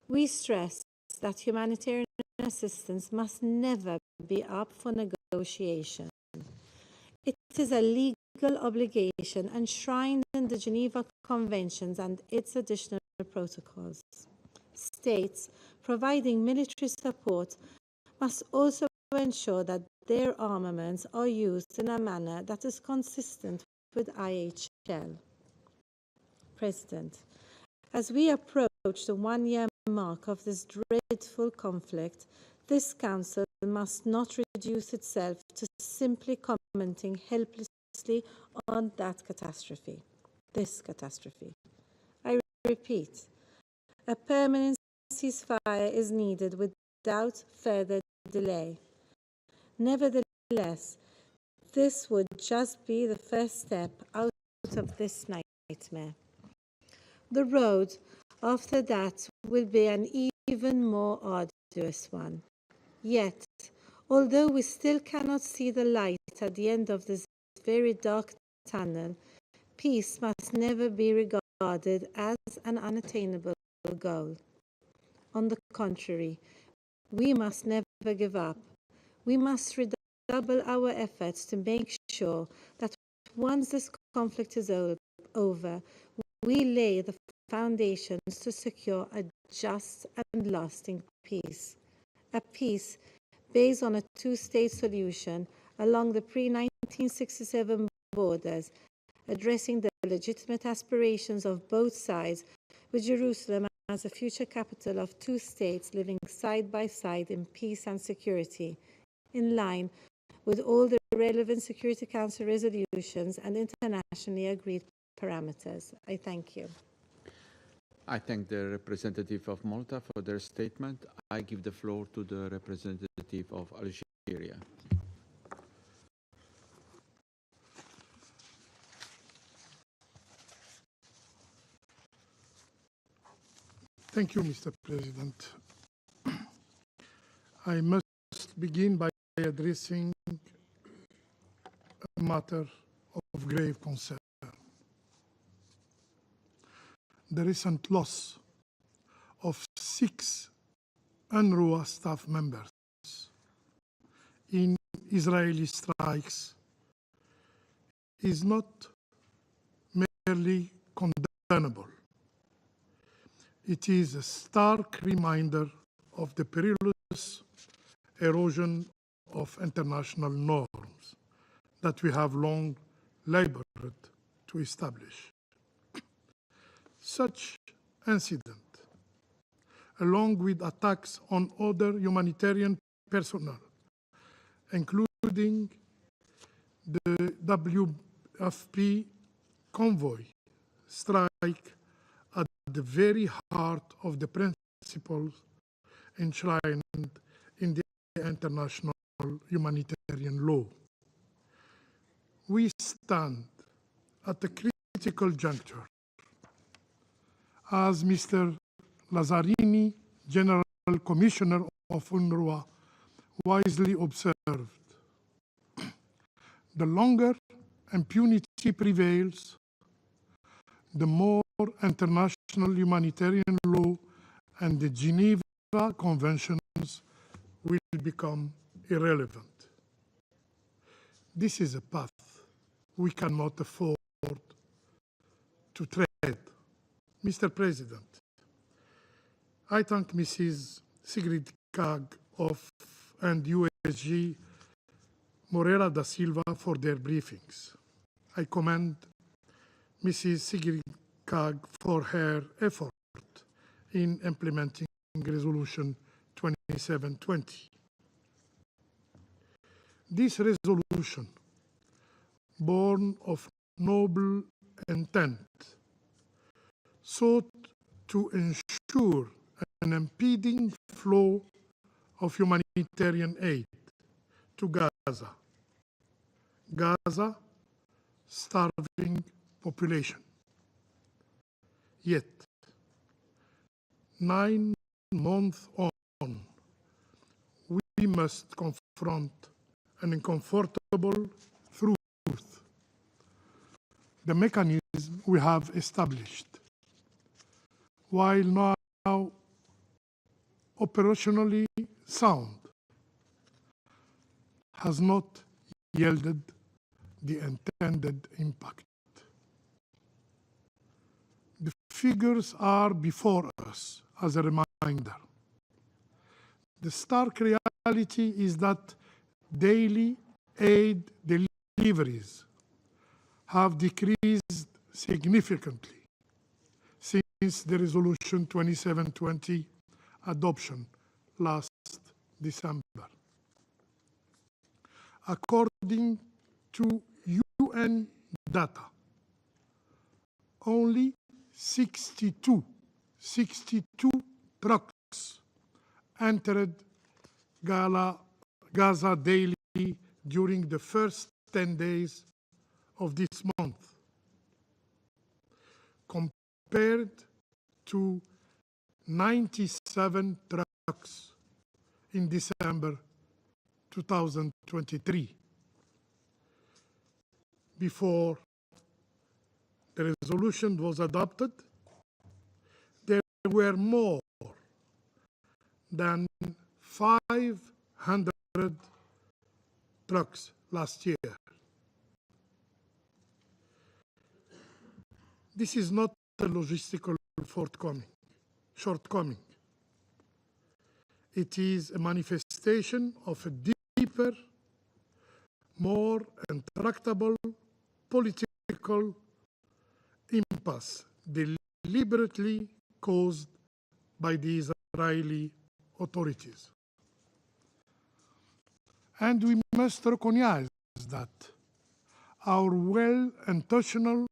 We stress that humanitarian assistance must never be up for negotiation. It is a legal obligation enshrined in the Geneva Conventions and its additional protocols. States providing military support must also ensure that their armaments are used in a manner that is consistent with IHL. President, as we approach the one-year mark of this dreadful conflict, this Council must not reduce itself to simply commenting helplessly on this catastrophe. I repeat, a permanent ceasefire is needed without further delay. Nevertheless, this would just be the first step out of this nightmare. The road after that will be an even more arduous one. Yet, although we still cannot see the light at the end of this very dark tunnel, peace must never be regarded as an unattainable goal. On the contrary, we must never give up. We must redouble our efforts to make sure that once this conflict is over, we lay the foundations to secure a just and lasting peace. A peace based on a two-state solution along the pre-1967 borders, addressing the legitimate aspirations of both sides, with Jerusalem as a future capital of two states living side by side in peace and security, in line with all the relevant Security Council resolutions and internationally agreed parameters. I thank you. I thank the representative of Malta for their statement. I give the floor to the representative of Algeria. Thank you, Mr. President. I must begin by addressing a matter of grave concern. The recent loss of 6 UNRWA staff members in Israeli strikes is not merely condemnable. It is a stark reminder of the perilous erosion of international norms that we have long labored to establish. Such incident, along with attacks on other humanitarian personnel, including the WFP convoy strike at the very heart of the principle principles enshrined in the international humanitarian law. We stand at a critical juncture. As Mr. Lazzarini, General Commissioner of UNRWA, wisely observed, the longer impunity prevails, the more international humanitarian law and the Geneva Conventions will become irrelevant. This is a path we cannot afford to tread. Mr. President, I thank Mrs. Sigrid Kaag and USG Moreira da Silva for their briefings. I commend Mrs. Sigrid Kaag for her effort in implementing Resolution 2720. This resolution, born of noble intent, sought to ensure an impeding flow of humanitarian aid to Gaza. Gaza, starving population. Yet, 9 months on, we must confront an uncomfortable truth. The mechanism we have established, while now operationally sound, has not yielded the intended impact. The figures are before us as a reminder. The stark reality is that daily aid deliveries have decreased significantly since the Resolution 2720 adoption last December. According to UN data, only 62 trucks entered Gaza daily during the first 10 days of this month, compared to 97 trucks in December 2023. Before the resolution was adopted, there were more than 500 trucks last year. This is not a logistical shortcoming. It is a manifestation of a deeper, more intractable political impasse deliberately caused by the Israeli authorities. And we must recognize that our well-intentioned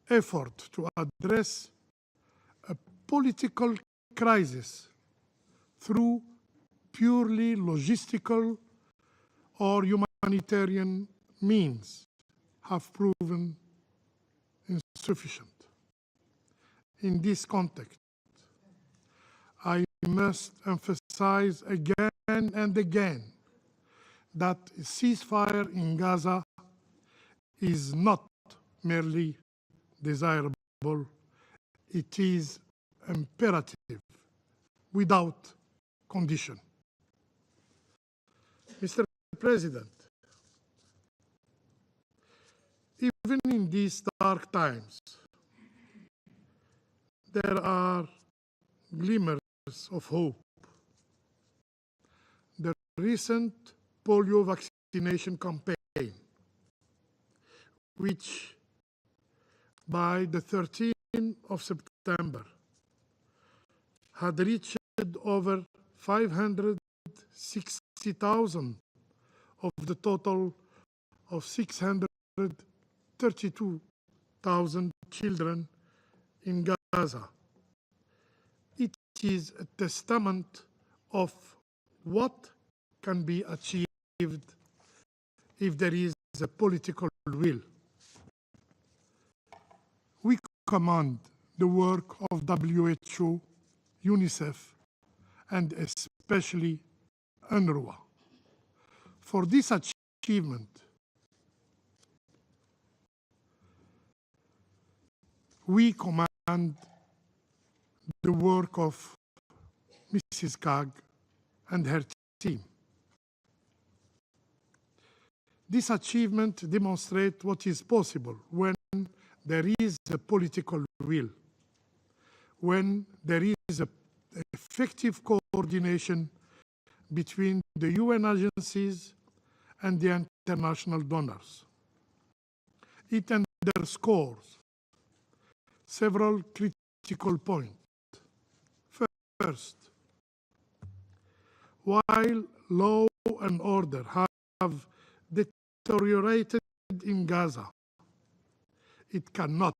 effort to address a political crisis through purely logistical or humanitarian means have proven insufficient. In this context, I must emphasize again and again that a ceasefire in Gaza is not merely desirable, it is imperative, without condition. Mr. President, even in these dark times, there are glimmers of hope. The recent polio vaccination campaign, which by the 13th of September had reached over 560,000 of the total of 632,000 children in Gaza. It is a testament of what can be achieved if there is a political will. We commend the work of WHO, UNICEF, and especially UNRWA. For this achievement, we commend the work of Mrs. Kaag and her team. This achievement demonstrates what is possible when there is a political will, when there is an effective coordination between the UN agencies and the international donors. It underscores several critical points. First, while law and order have deteriorated in Gaza, it cannot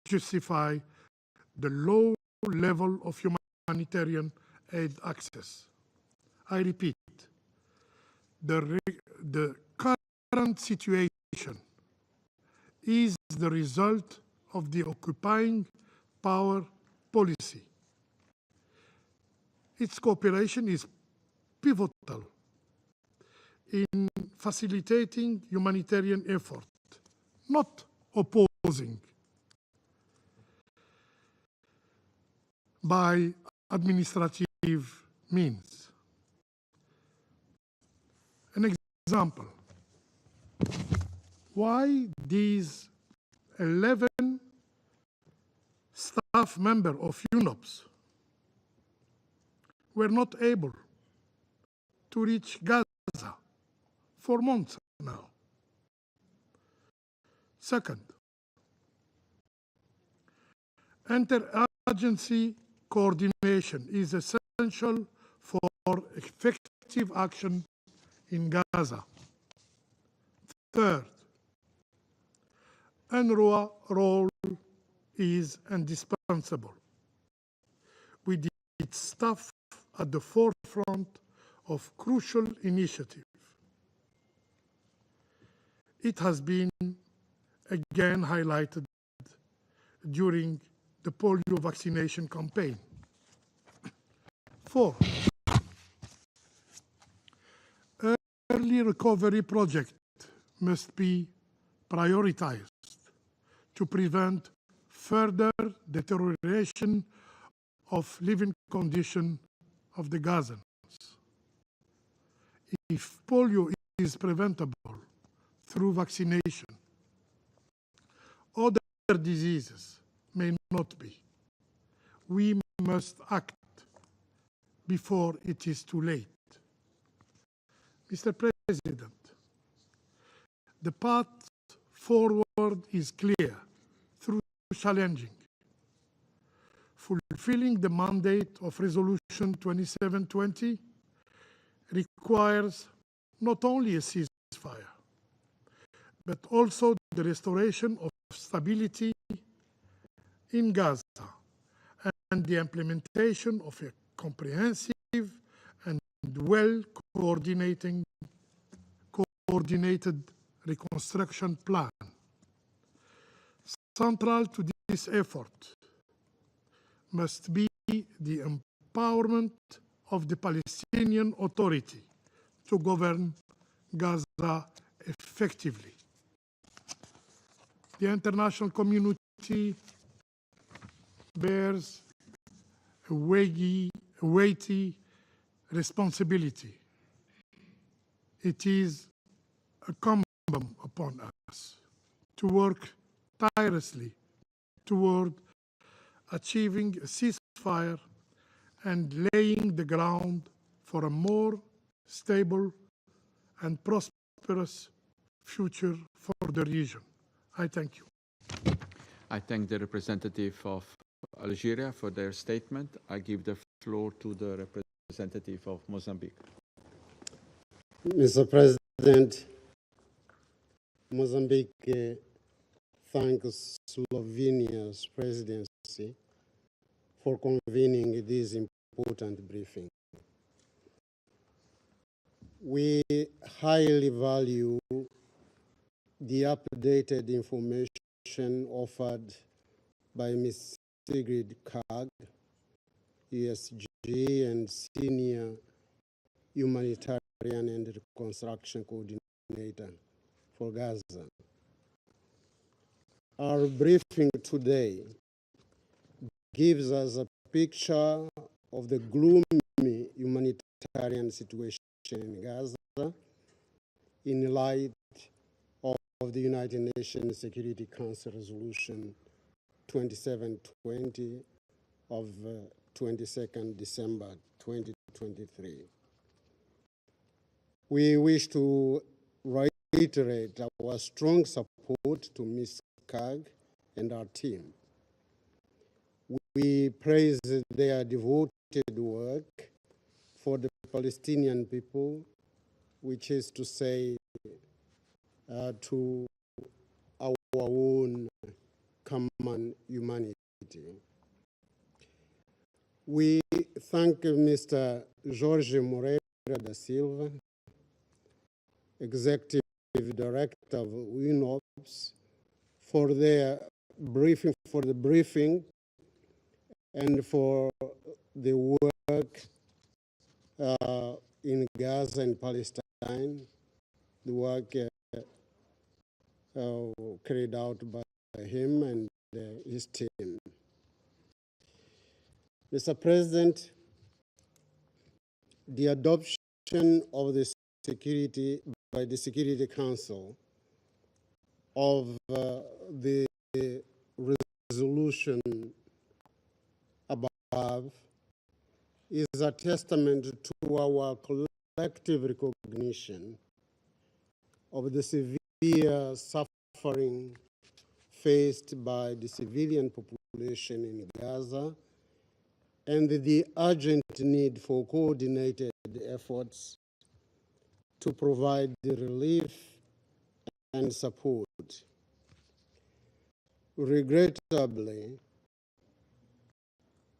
justify the low level of humanitarian aid access. I repeat, the current situation is the result of the occupying power policy. Its cooperation is pivotal in facilitating humanitarian effort, not opposing by administrative means. An example, why these 11 staff members of UNOPS were not able to reach Gaza for months now. Second, interagency coordination is essential for effective action in Gaza. Third, UNRWA role is indispensable, with its staff at the forefront of crucial initiatives. It has been again highlighted during the polio vaccination campaign. Four, early recovery project must be prioritized to prevent further deterioration of living conditions of the Gazans. If polio is preventable through vaccination, other diseases may not be. We must act before it is too late. Mr. President, the path forward is clear through challenging. Fulfilling the mandate of Resolution 2720 requires not only a ceasefire, but also the restoration of stability in Gaza and the implementation of a comprehensive and well-coordinated reconstruction plan. Central to this effort must be the empowerment of the Palestinian Authority to govern Gaza effectively. The international community bears a weighty responsibility. It is incumbent upon us to work tirelessly toward achieving a ceasefire and laying the ground for a more stable and prosperous future for the region. I thank you. I thank the representative of Algeria for their statement. I give the floor to the representative of Mozambique. Mr. President, Mozambique thanks Slovenia's presidency for convening this important briefing. We highly value the updated information offered by Ms. Sigrid Kaag, ESG and Senior Humanitarian and Reconstruction Coordinator for Gaza. Our briefing today gives us a picture of the gloomy humanitarian situation in Gaza in light of the United Nations Security Council Resolution 2720 of 22nd December 2023. We wish to reiterate our strong support to Ms. Kaag and our team. We praise their devoted work for the Palestinian people, which is to say, to our own common humanity. We thank Mr. Jorge Moreira da Silva, Executive Director of UNOPS, for the briefing and for the work in Gaza and Palestine, the work carried out by him and his team. Mr. President, the adoption of the by the Security Council of the resolution above is a testament to our collective recognition of the severe suffering faced by the civilian population in Gaza and the urgent need for coordinated efforts to provide the relief and support. Regrettably,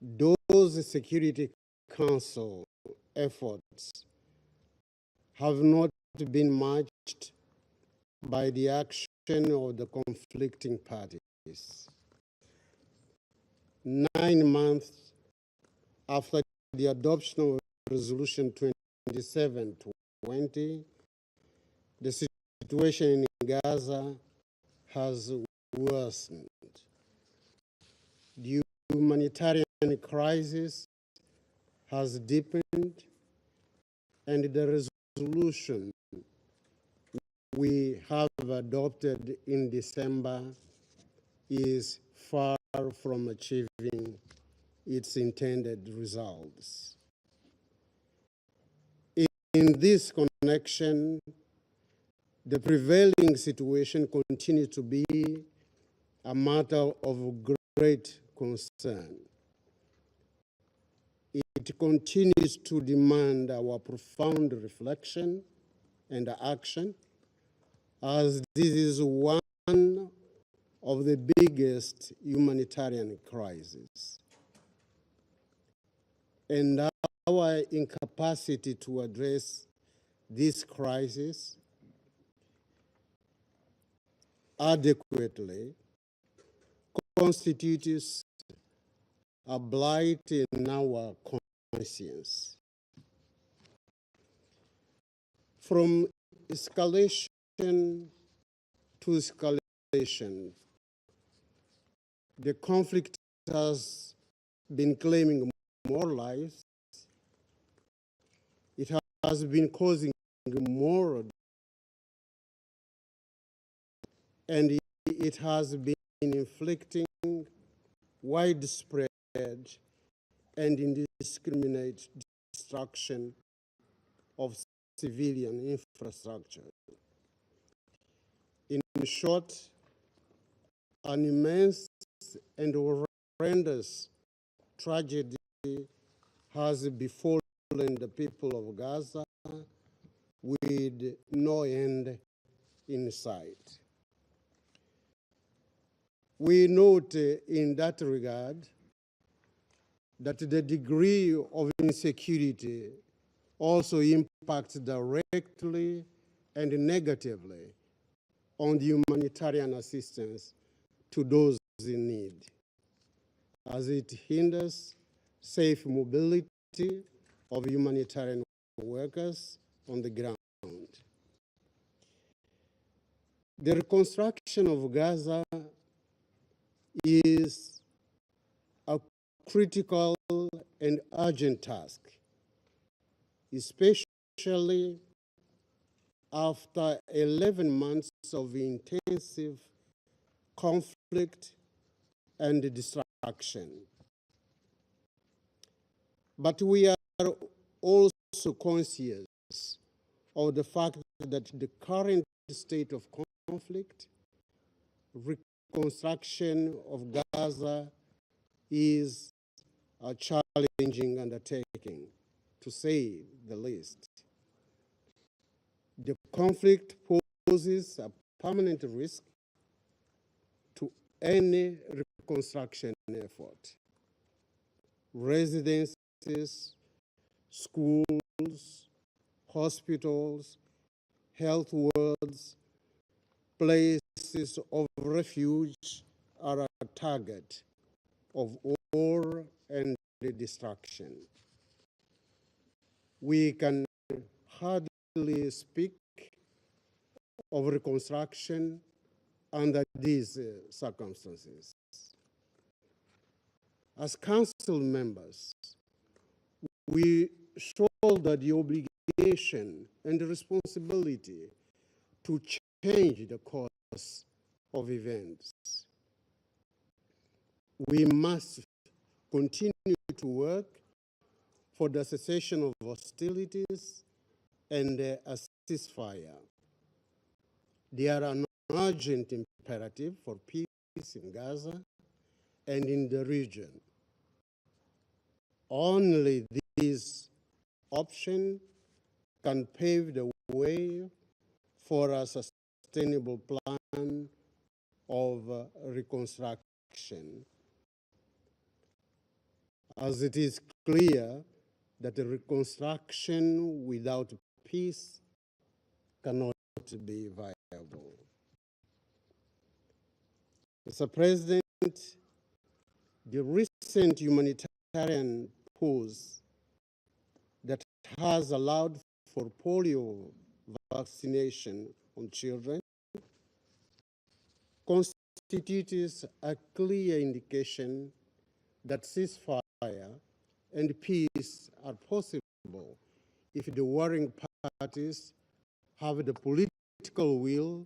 those Security Council efforts have not been matched by the action of the conflicting parties. 9 months after the adoption of Resolution 2720, the situation in Gaza has worsened. The humanitarian crisis has deepened, and the resolution we have adopted in December is far from achieving its intended results. In this connection, the prevailing situation continues to be a matter of great concern. It continues to demand our profound reflection and action, as this is one of the biggest humanitarian crises. And our incapacity to address this crisis adequately constitutes a blight in our conscience. From escalation to escalation, the conflict has been claiming more lives. It has been causing more, and it has been inflicting widespread and indiscriminate destruction of civilian infrastructure. In short, an immense and horrendous tragedy has befallen the people of Gaza with no end in sight. We note in that regard that the degree of insecurity also impacts directly and negatively on the humanitarian assistance to those in need, as it hinders safe mobility of humanitarian workers on the ground. The reconstruction of Gaza is a critical and urgent task, especially after 11 months of intensive conflict and destruction. But we are also conscious of the fact that the current state of conflict, reconstruction of Gaza is a challenging undertaking, to say the least. The conflict poses a permanent risk to any reconstruction effort. Residences, schools, hospitals, health wards, places of refuge are a target of war and destruction. We can hardly speak of reconstruction under these circumstances. As council members, we shoulder the obligation and the responsibility to change the course of events. We must continue to work for the cessation of hostilities and a ceasefire. They are an urgent imperative for peace in Gaza and in the region. Only this option can pave the way for a sustainable plan of reconstruction, as it is clear that a reconstruction without peace cannot be viable. Mr. President, the recent humanitarian pause that has allowed for polio vaccination on children constitutes a clear indication that ceasefire and peace are possible if the warring parties have the political will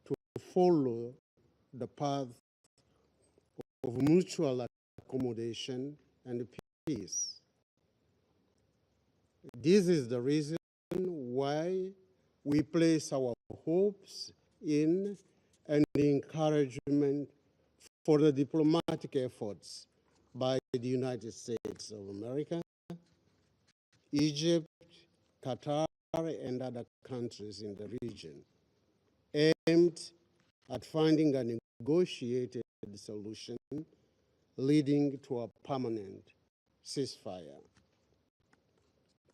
to follow the path of mutual accommodation and peace. This is the reason why we place our hopes in and encouragement for the diplomatic efforts by the United States of America, Egypt, Qatar, and other countries in the region, aimed at finding a negotiated solution leading to a permanent ceasefire.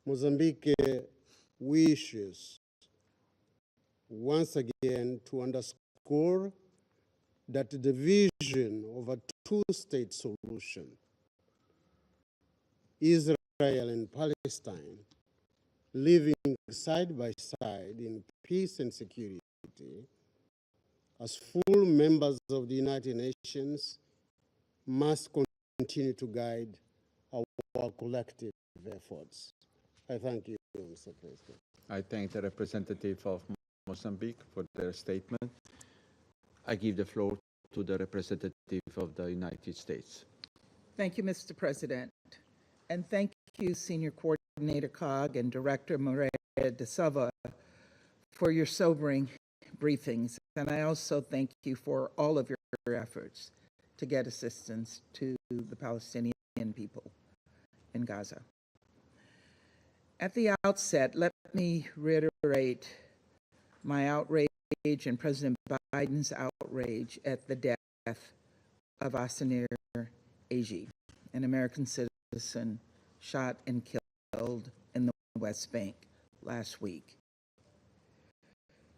Mozambique wishes once again to underscore that the vision of a two-state solution, Israel and Palestine living side by side in peace and security, as full members of the United Nations, must continue to guide our collective efforts. I thank you, Mr. President. I thank the representative of Mozambique for their statement. I give the floor to the representative of the United States. Thank you, Mr. President. And thank you, Senior Coordinator Kaag and Director Moreira da Silva, for your sobering briefings. And I also thank you for all of your efforts to get assistance to the Palestinian people in Gaza. At the outset, let me reiterate my outrage and President Biden's outrage at the death of Asanir Agi, an American citizen citizen shot and killed in the West Bank last week.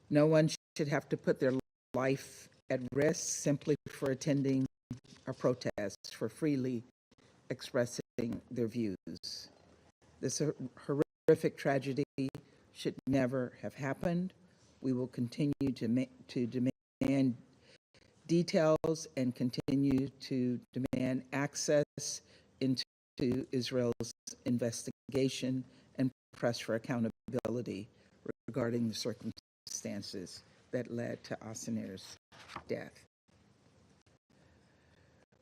No one should have to put their life at risk simply for attending a protest, for freely expressing their views. This horrific tragedy should never have happened. We will continue to demand details and continue to demand access into Israel's investigation and press for accountability regarding the circumstances that led to Asenir's death.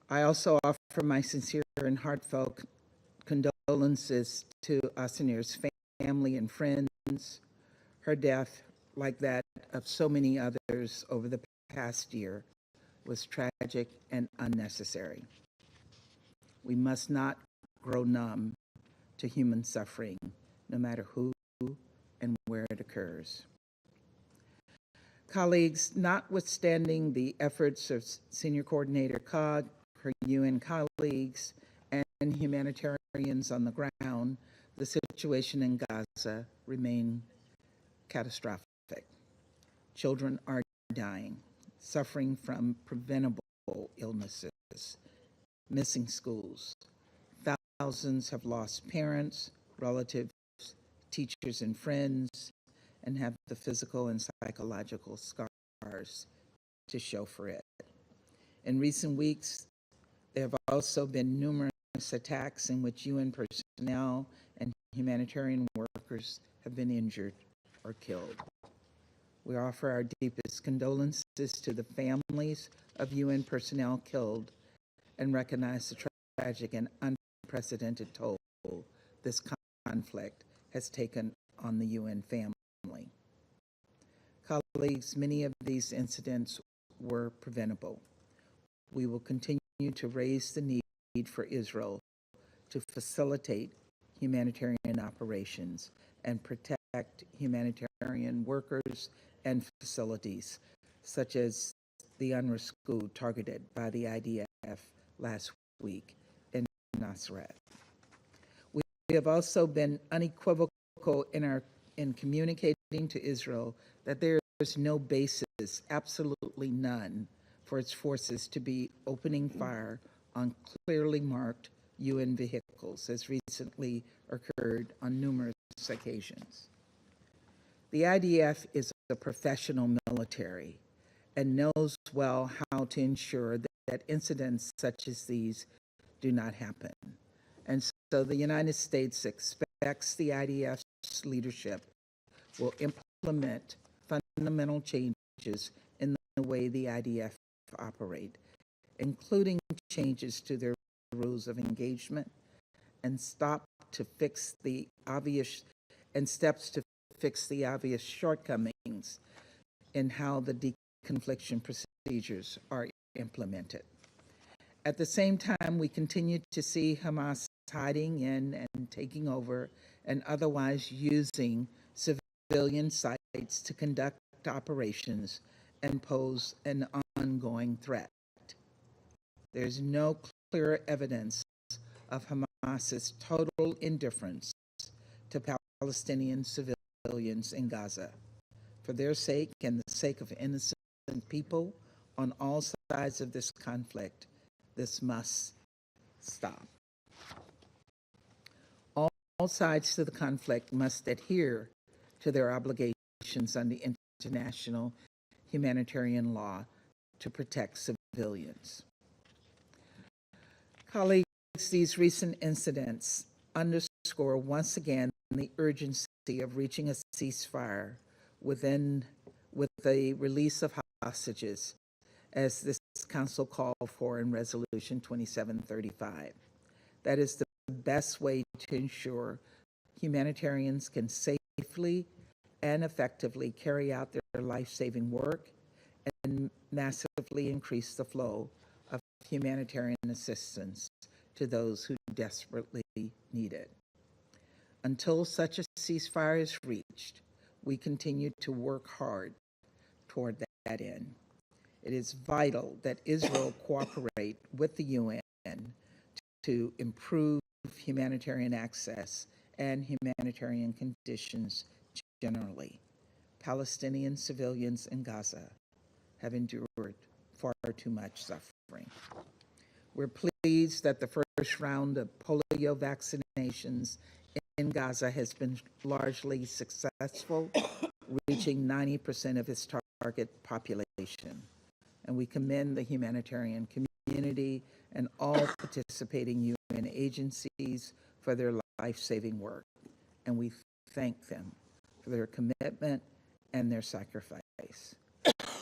I also offer my sincere and heartfelt condolences to Asenir's family and friends. Her death, like that of so many others over the past year, was tragic and unnecessary. We must not grow numb to human suffering, no matter who and where it occurs. Colleagues, notwithstanding the efforts of Senior Coordinator Kaag, her UN colleagues, and humanitarians on the ground, the situation in Gaza remains catastrophic. Children are dying, suffering from preventable illnesses, missing schools. Thousands have lost parents, relatives, teachers, and friends, and have the physical and psychological scars to show for it. In recent weeks, there have also been numerous attacks in which UN personnel and humanitarian workers have been injured or killed. We offer our deepest condolences to the families of UN personnel killed and recognize the tragic and unprecedented toll this conflict has taken on the UN family. Colleagues, many of these incidents were preventable. We will continue to raise the need for Israel to facilitate humanitarian operations and protect humanitarian workers and facilities, such as the UNRWA school targeted by the IDF last week in Nasrat. We have also been unequivocal in communicating to Israel that there is no basis, absolutely none, for its forces to be opening fire on clearly marked UN vehicles, as recently occurred on numerous occasions. The IDF is a professional military and knows well how to ensure that incidents such as these do not happen. And so the United States expects the IDF's leadership will implement fundamental changes in the way the IDF operate, including changes to their rules of engagement and steps to fix the obvious shortcomings in how the deconfliction procedures are implemented. At the same time, we continue to see Hamas hiding in and taking over and otherwise using civilian sites to conduct operations and pose an ongoing threat. There's no clear evidence of Hamas's total indifference to Palestinian civilians in Gaza. For their sake and the sake of innocent people on all sides of this conflict, this must stop. All sides to the conflict must adhere to their obligations under international humanitarian law to protect civilians. Colleagues, these recent incidents underscore once again the urgency of reaching a ceasefire with the release of hostages, as this Council called for in Resolution 2735. That is the best way to ensure humanitarians can safely and effectively carry out their life-saving work and massively increase the flow of humanitarian assistance to those who desperately need it. Until such a ceasefire is reached, we continue to work hard toward that end. It is vital that Israel cooperate with the UN to improve humanitarian access and humanitarian conditions generally. Palestinian civilians in Gaza have endured far too much suffering. We're pleased that the first round of polio vaccinations in Gaza has been largely successful, reaching 90% of its target population. And we commend the humanitarian community and all participating UN agencies for their life-saving work. And we thank them for their commitment and their sacrifice.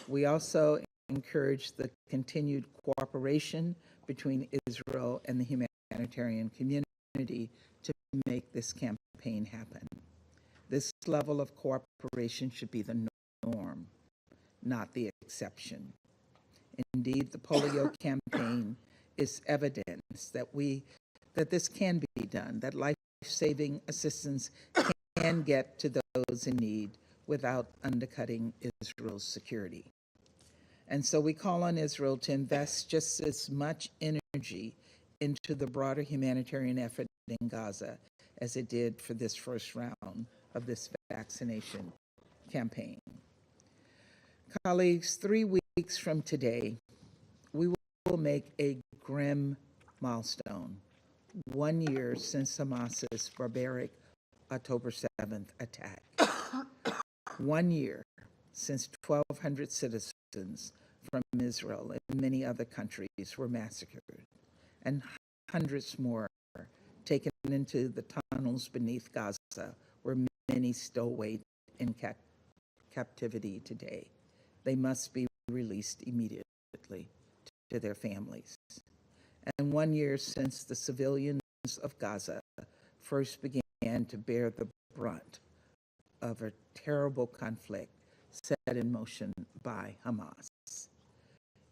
We also encourage the continued cooperation between Israel and the humanitarian community to make this campaign happen. This level of cooperation should be the norm, not the exception. Indeed, the polio campaign is evidence that this can be done, that life-saving assistance can get to those in need without undercutting Israel's security. And so we call on Israel to invest just as much energy into the broader humanitarian effort in Gaza as it did for this first round of this vaccination campaign. Colleagues, 3 weeks from today, we will make a grim milestone, 1 year since Hamas's barbaric October 7th attack. 1 year since 1,200 citizens from Israel and many other countries were massacred, and hundreds more taken into the tunnels beneath Gaza, where many still wait in captivity today. They must be released immediately to their families. And 1 year since the civilians of Gaza first began to bear the brunt of a terrible conflict set in motion by Hamas.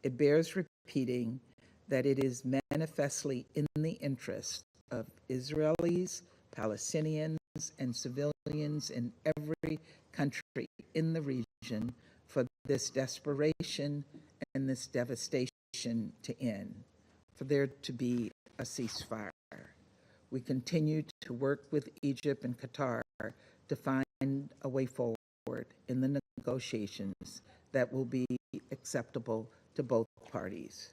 It bears repeating that it is manifestly in the interest of Israelis, Palestinians, and civilians in every country in the region for this desperation and this devastation to end, for there to be a ceasefire. We continue to work with Egypt and Qatar to find a way forward in the negotiations that will be acceptable to both parties.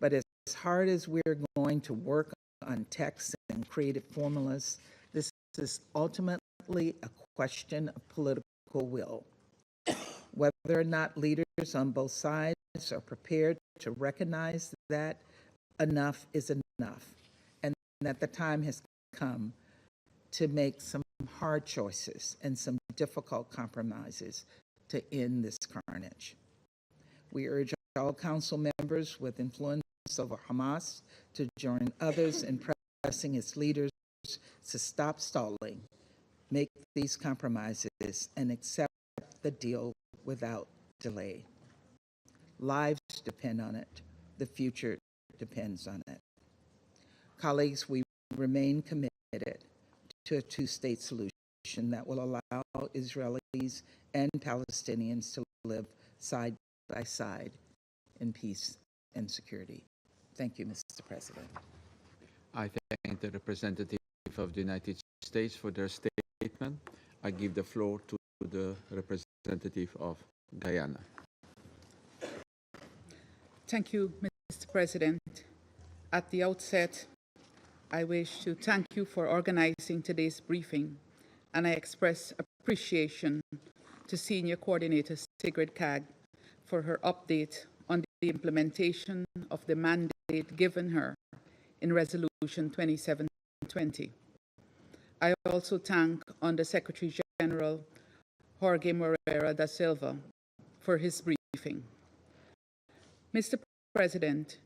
But as hard as we're going to work on texts and creative formulas, this is ultimately a question of political will. Whether or not leaders on both sides are prepared to recognize that enough is enough, and that the time has come to make some hard choices and some difficult compromises to end this carnage. We urge all council members with influence over Hamas to join others in pressing its leaders to stop stalling, make these compromises, and accept the deal without delay. Lives depend on it. The future depends on it. Colleagues, we remain committed to a two-state solution that will allow Israelis and Palestinians to live side by side in peace and security. Thank you, Mr. President. I thank the representative of the United States for their statement. I give the floor to the representative of Guyana. Thank you, Mr. President. At the outset, I wish to thank you for organizing today's briefing, and I express appreciation to Senior Coordinator Sigrid Kaag for her update on the implementation of the mandate given her in Resolution 2720. I also thank Under Secretary General Jorge Moreira da Silva for his briefing. Mr. President,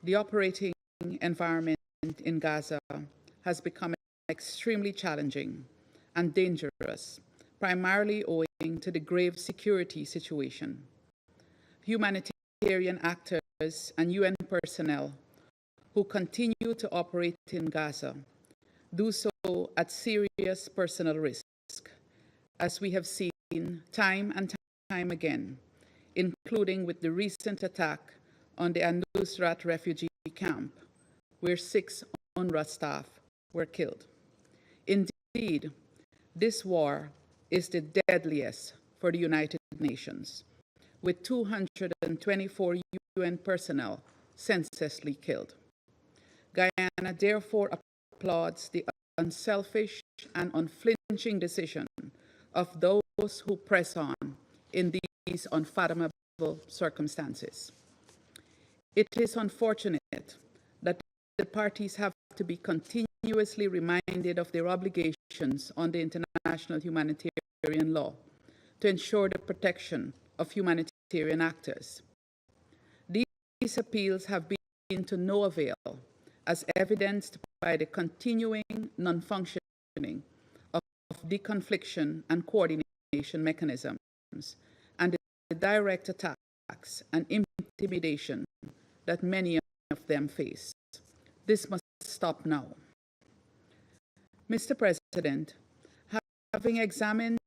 the operating environment in Gaza has become extremely challenging and dangerous, primarily owing to the grave security situation. Humanitarian actors and UN personnel who continue to operate in Gaza do so at serious personal risk, as we have seen time and time again, including with the recent attack on the Al-Nusrat refugee camp, where 6 UNRWA staff were killed. Indeed, this war is the deadliest for the United Nations, with 224 UN personnel senselessly killed. Guyana therefore applauds the unselfish and unflinching decision of those who press on in these unfathomable circumstances. It is unfortunate that the parties have to be continuously reminded of their obligations under international humanitarian law to ensure the protection of humanitarian actors. These appeals have been to no avail, as evidenced by the continuing non-functioning of deconfliction and coordination mechanisms and the direct attacks and intimidation that many of them face. This must stop now. Mr. President, having examined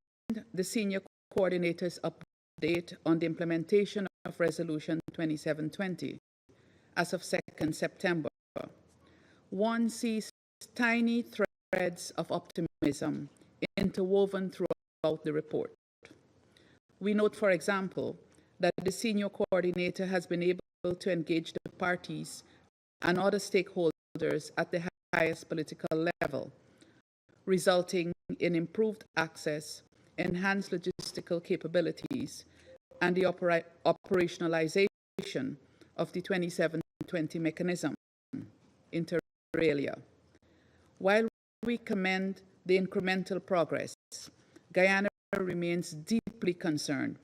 the senior coordinator's update on the implementation of Resolution 2720 as of 2nd September, one sees tiny threads of optimism interwoven throughout the report. We note, for example, that the senior coordinator has been able to engage the parties and other stakeholders at the highest political level, resulting in improved access, enhanced logistical capabilities, and the operationalization of the 2720 mechanism, inter alia. While we commend the incremental progress, Guyana remains deeply concerned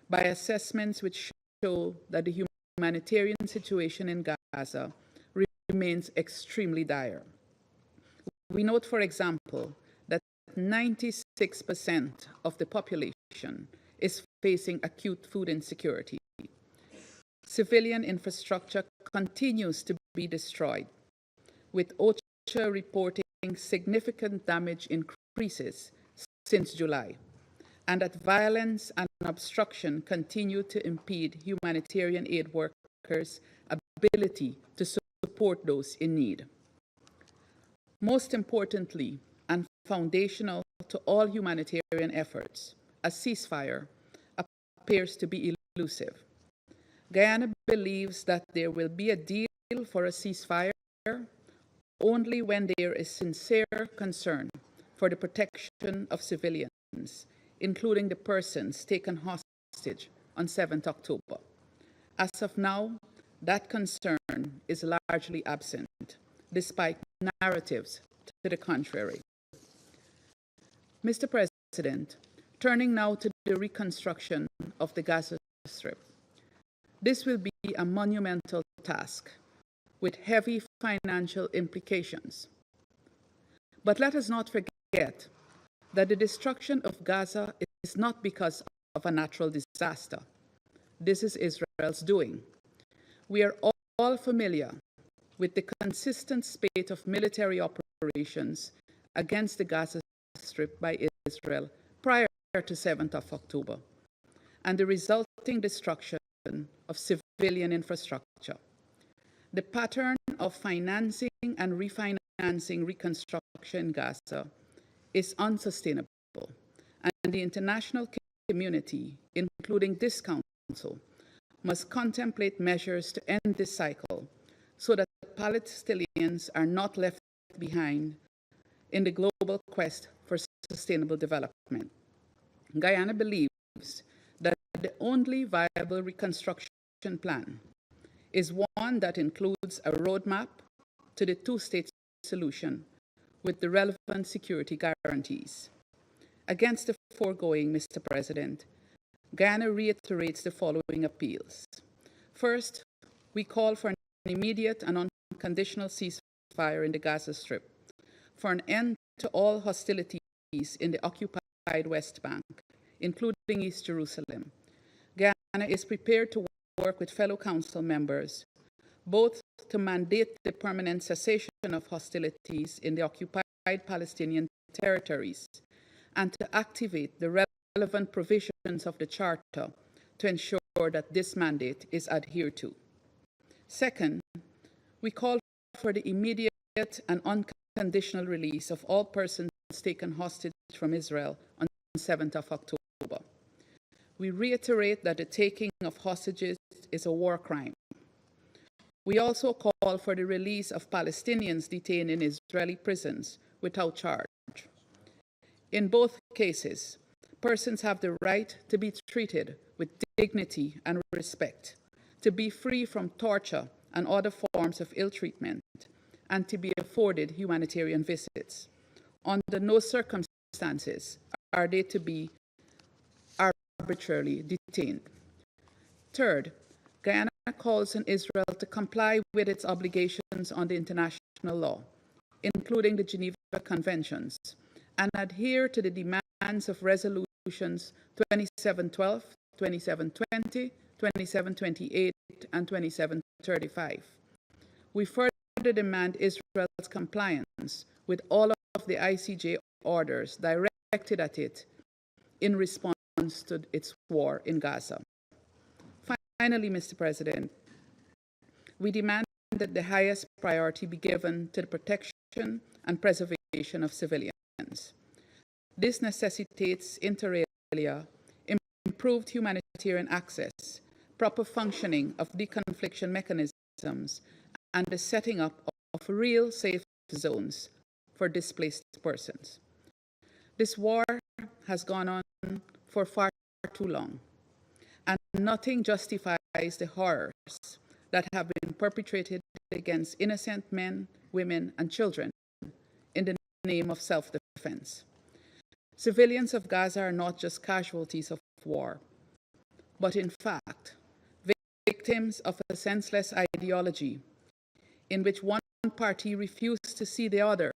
by assessments which show that the humanitarian situation in Gaza remains extremely dire. We note, for example, that 96% of the population is facing acute food insecurity. Civilian infrastructure continues to be destroyed, with OCHA reporting significant damage increases since July, and that violence and obstruction continue to impede humanitarian aid workers' ability to support those in need. Most importantly, and foundational to all humanitarian efforts, a ceasefire appears to be elusive. Guyana believes that there will be a deal for a ceasefire only when there is sincere concern for the protection of civilians, including the persons taken hostage on 7th October. As of now, that concern is largely absent, despite narratives to the contrary. Mr. President, turning now to the reconstruction of the Gaza Strip. This will be a monumental task with heavy financial implications. But let us not forget that the destruction of Gaza is not because of a natural disaster. This is Israel's doing. We are all familiar with the consistent spate of military operations against the Gaza Strip by Israel prior to 7th of October, and the resulting destruction of civilian infrastructure. The pattern of financing and refinancing reconstruction in Gaza is unsustainable, and the international community, including this Council, must contemplate measures to end this cycle so that Palestinians are not left behind in the global quest for sustainable development. Guyana believes that the only viable reconstruction plan is one that includes a roadmap to the two-state solution with the relevant security guarantees. Against the foregoing, Mr. President, Guyana reiterates the following appeals. First, we call for an immediate and unconditional ceasefire in the Gaza Strip, for an end to all hostilities in the occupied West Bank, including East Jerusalem. Guyana is prepared to work with fellow Council members, both to mandate the permanent cessation of hostilities in the occupied Palestinian territories and to activate the relevant provisions of the Charter to ensure that this mandate is adhered to. Second, we call for the immediate and unconditional release of all persons taken hostage from Israel on 7th of October. We reiterate that the taking of hostages is a war crime. We also call for the release of Palestinians detained in Israeli prisons without charge. In both cases, persons have the right to be treated with dignity and respect, to be free from torture and other forms of ill treatment, and to be afforded humanitarian visits. Under no circumstances are they to be arbitrarily detained. Third, Guyana calls on Israel to comply with its obligations under international law, including the Geneva Conventions, and adhere to the demands of resolutions 2712, 2720, 2728, and 2735. We further demand Israel's compliance with all of the ICJ orders directed at it in response to its war in Gaza. Finally, Mr. President, we demand that the highest priority be given to the protection and preservation of civilians. This necessitates, inter alia, improved humanitarian access, proper functioning of deconfliction mechanisms, and the setting up of real safe zones for displaced persons. This war has gone on for far too long, and nothing justifies the horrors that have been perpetrated against innocent men, women, and children in the name of self-defense. Civilians of Gaza are not just casualties of war, but in fact, victims of a senseless ideology in which one party refused to see the other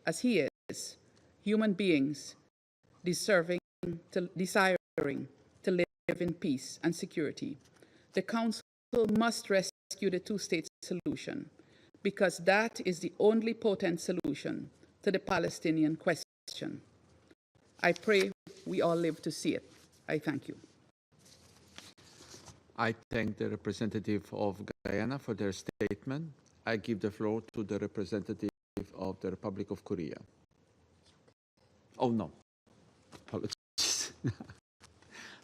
as he is, human beings desiring to live in peace and security. The Council must rescue the two-state solution, because that is the only potent solution to the Palestinian question. I pray we all live to see it. I thank you. I thank the representative of Guyana for their statement. I give the floor to the representative of the Republic of Korea. Oh, no. Apologies.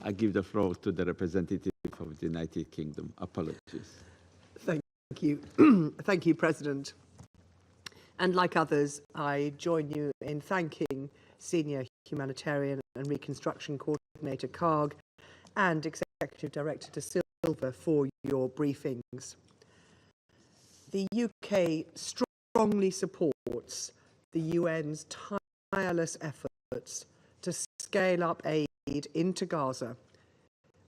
I give the floor to the representative of the United Kingdom. Apologies. Thank you. Thank you, President. And like others, I join you in thanking Senior Humanitarian and Reconstruction Coordinator Kaag and Executive Director De Silva for your briefings. The UK strongly supports the UN's tireless efforts to scale up aid into Gaza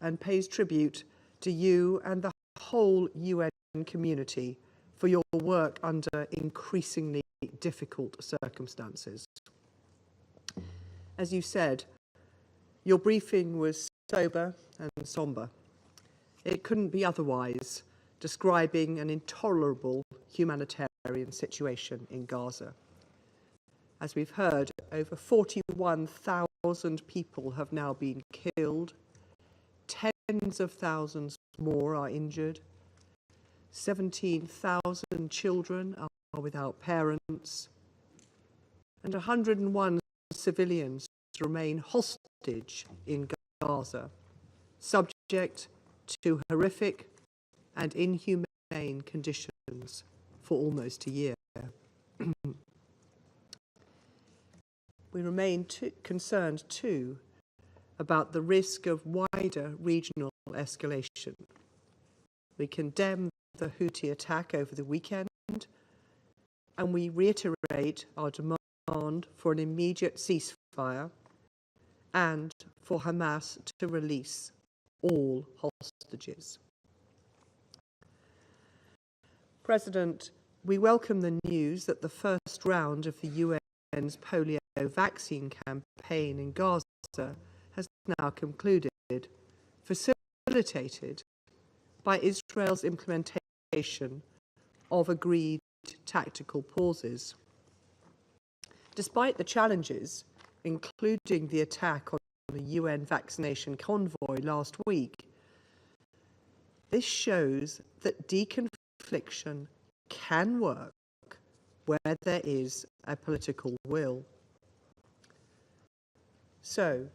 and pays tribute to you and the whole UN community for your work under increasingly difficult circumstances. As you said, your briefing was sober and somber. It couldn't be otherwise, describing an intolerable humanitarian situation in Gaza. As we've heard, over 41,000 people have now been killed, tens of thousands more are injured, 17,000 children are without parents, and 101 civilians remain hostage in Gaza, subject to horrific and inhumane conditions for almost a year. We remain concerned too about the risk of wider regional escalation. We condemn the Houthi attack over the weekend, and we reiterate our demand for an immediate ceasefire and for Hamas to release all hostages. President, we welcome the news that the first round of the UN's polio vaccine campaign in Gaza has now concluded, facilitated by Israel's implementation of agreed tactical pauses. Despite the challenges, including the attack on the UN vaccination convoy last week, this shows that deconfliction can work where there is a political will. So,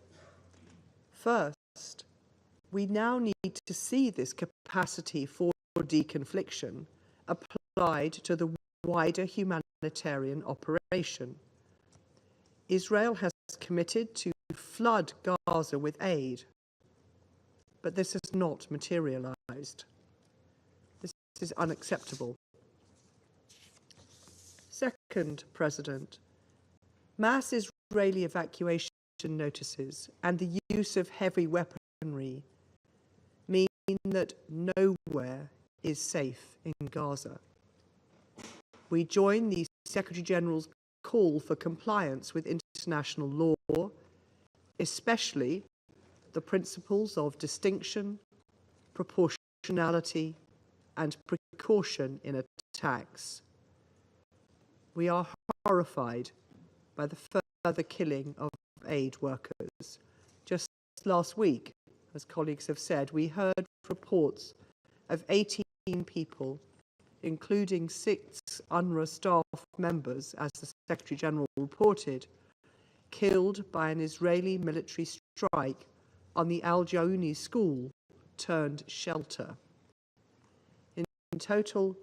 first, we now need to see this capacity for deconfliction applied to the wider humanitarian operation. Israel has committed to flood Gaza with aid, but this has not materialized. This is unacceptable. Second, President, mass Israeli evacuation notices and the use of heavy weaponry mean that nowhere is safe in Gaza. We join the Secretary General's call for compliance with international law, especially the principles of distinction, proportionality, and precaution in attacks. We are horrified by the further killing of aid workers. Just last week, as colleagues have said, we heard reports of 18 people, including 6 UNRWA staff members, as the Secretary General reported, killed by an Israeli military strike on the Al-Jaouni school turned shelter. In total,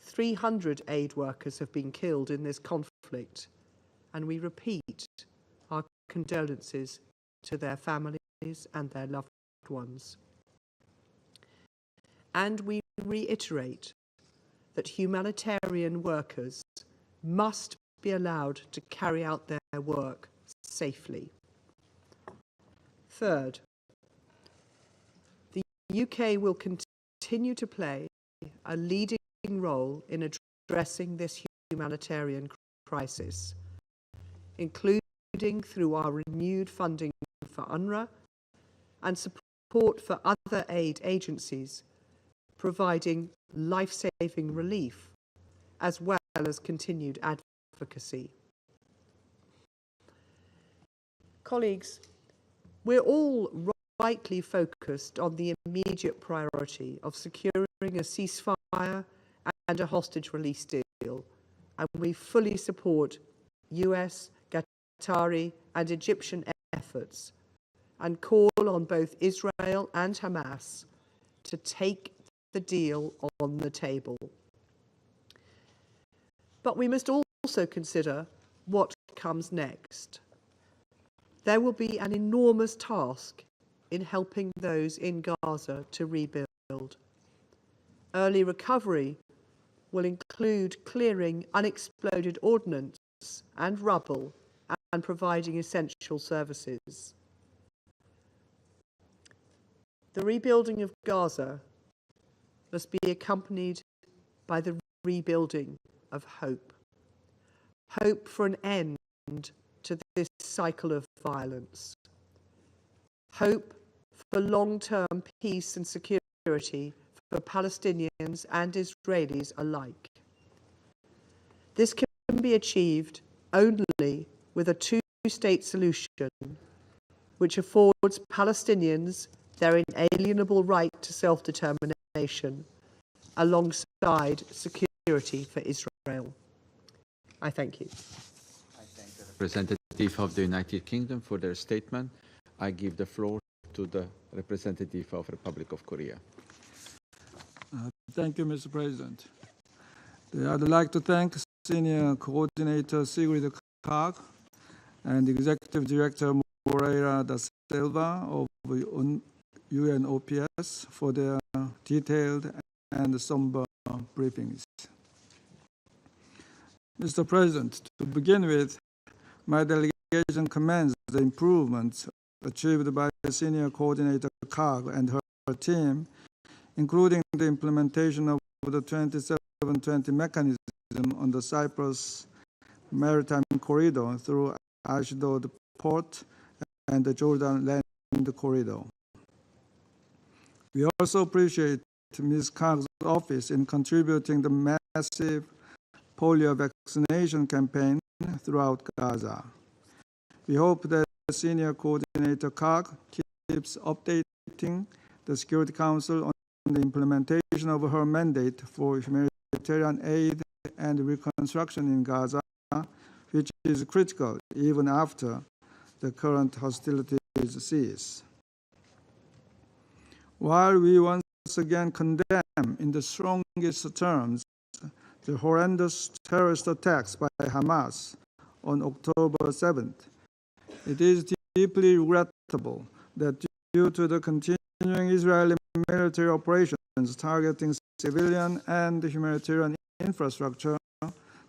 300 aid workers have been killed in this conflict, and we repeat our condolences to their families and their loved ones. And we reiterate that humanitarian workers must be allowed to carry out their work safely. Third, the UK will continue to play a leading role in addressing this humanitarian crisis, including through our renewed funding for UNRWA and support for other aid agencies, providing life-saving relief, as well as continued advocacy. Colleagues, we're all rightly focused on the immediate priority of securing a ceasefire and a hostage release deal, and we fully support US, Qatari and Egyptian efforts and call on both Israel and Hamas to take the deal on the table. But we must also consider what comes next. There will be an enormous task in helping those in Gaza to rebuild. Early recovery will include clearing unexploded ordnance and rubble and providing essential services. The rebuilding of Gaza must be accompanied by the rebuilding of hope. Hope for an end to this cycle of violence. Hope for long-term peace and security for Palestinians and Israelis alike. This can be achieved only with a two-state solution which affords Palestinians their inalienable right to self-determination alongside security for Israel. I thank you. I thank the representative of the United Kingdom for their statement. I give the floor to the representative of the Republic of Korea. Thank you, Mr. President. I'd like to thank Senior Coordinator Sigrid Kaag and Executive Director Moreira da Silva of UNOPS for their detailed and somber briefings. Mr. President, to begin with, my delegation commends the improvements achieved by Senior Coordinator Kaag and her team, including the implementation of the 2720 mechanism on the Cyprus Maritime Corridor through Ashdod Port and the Jordan Land Corridor. We also appreciate Ms. Kaag's office in contributing the massive polio vaccination campaign throughout Gaza. We hope that Senior Coordinator Kaag keeps updating the Security Council on the implementation of her mandate for humanitarian aid and Reconstruction in Gaza, which is critical even after the current hostilities cease. While we once again condemn in the strongest terms the horrendous terrorist attacks by Hamas on October 7th, it is deeply regrettable that due to the continuing Israeli military operations targeting civilian and humanitarian infrastructure,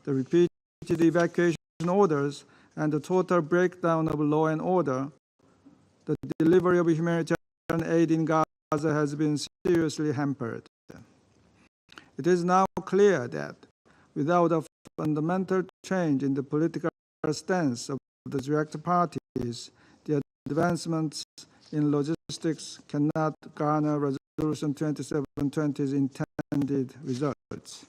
the repeated evacuation orders, and the total breakdown of law and order, the delivery of humanitarian aid in Gaza has been seriously hampered. It is now clear that without a fundamental change in the political stance of the direct parties, the advancements in logistics cannot garner Resolution 2720's intended results.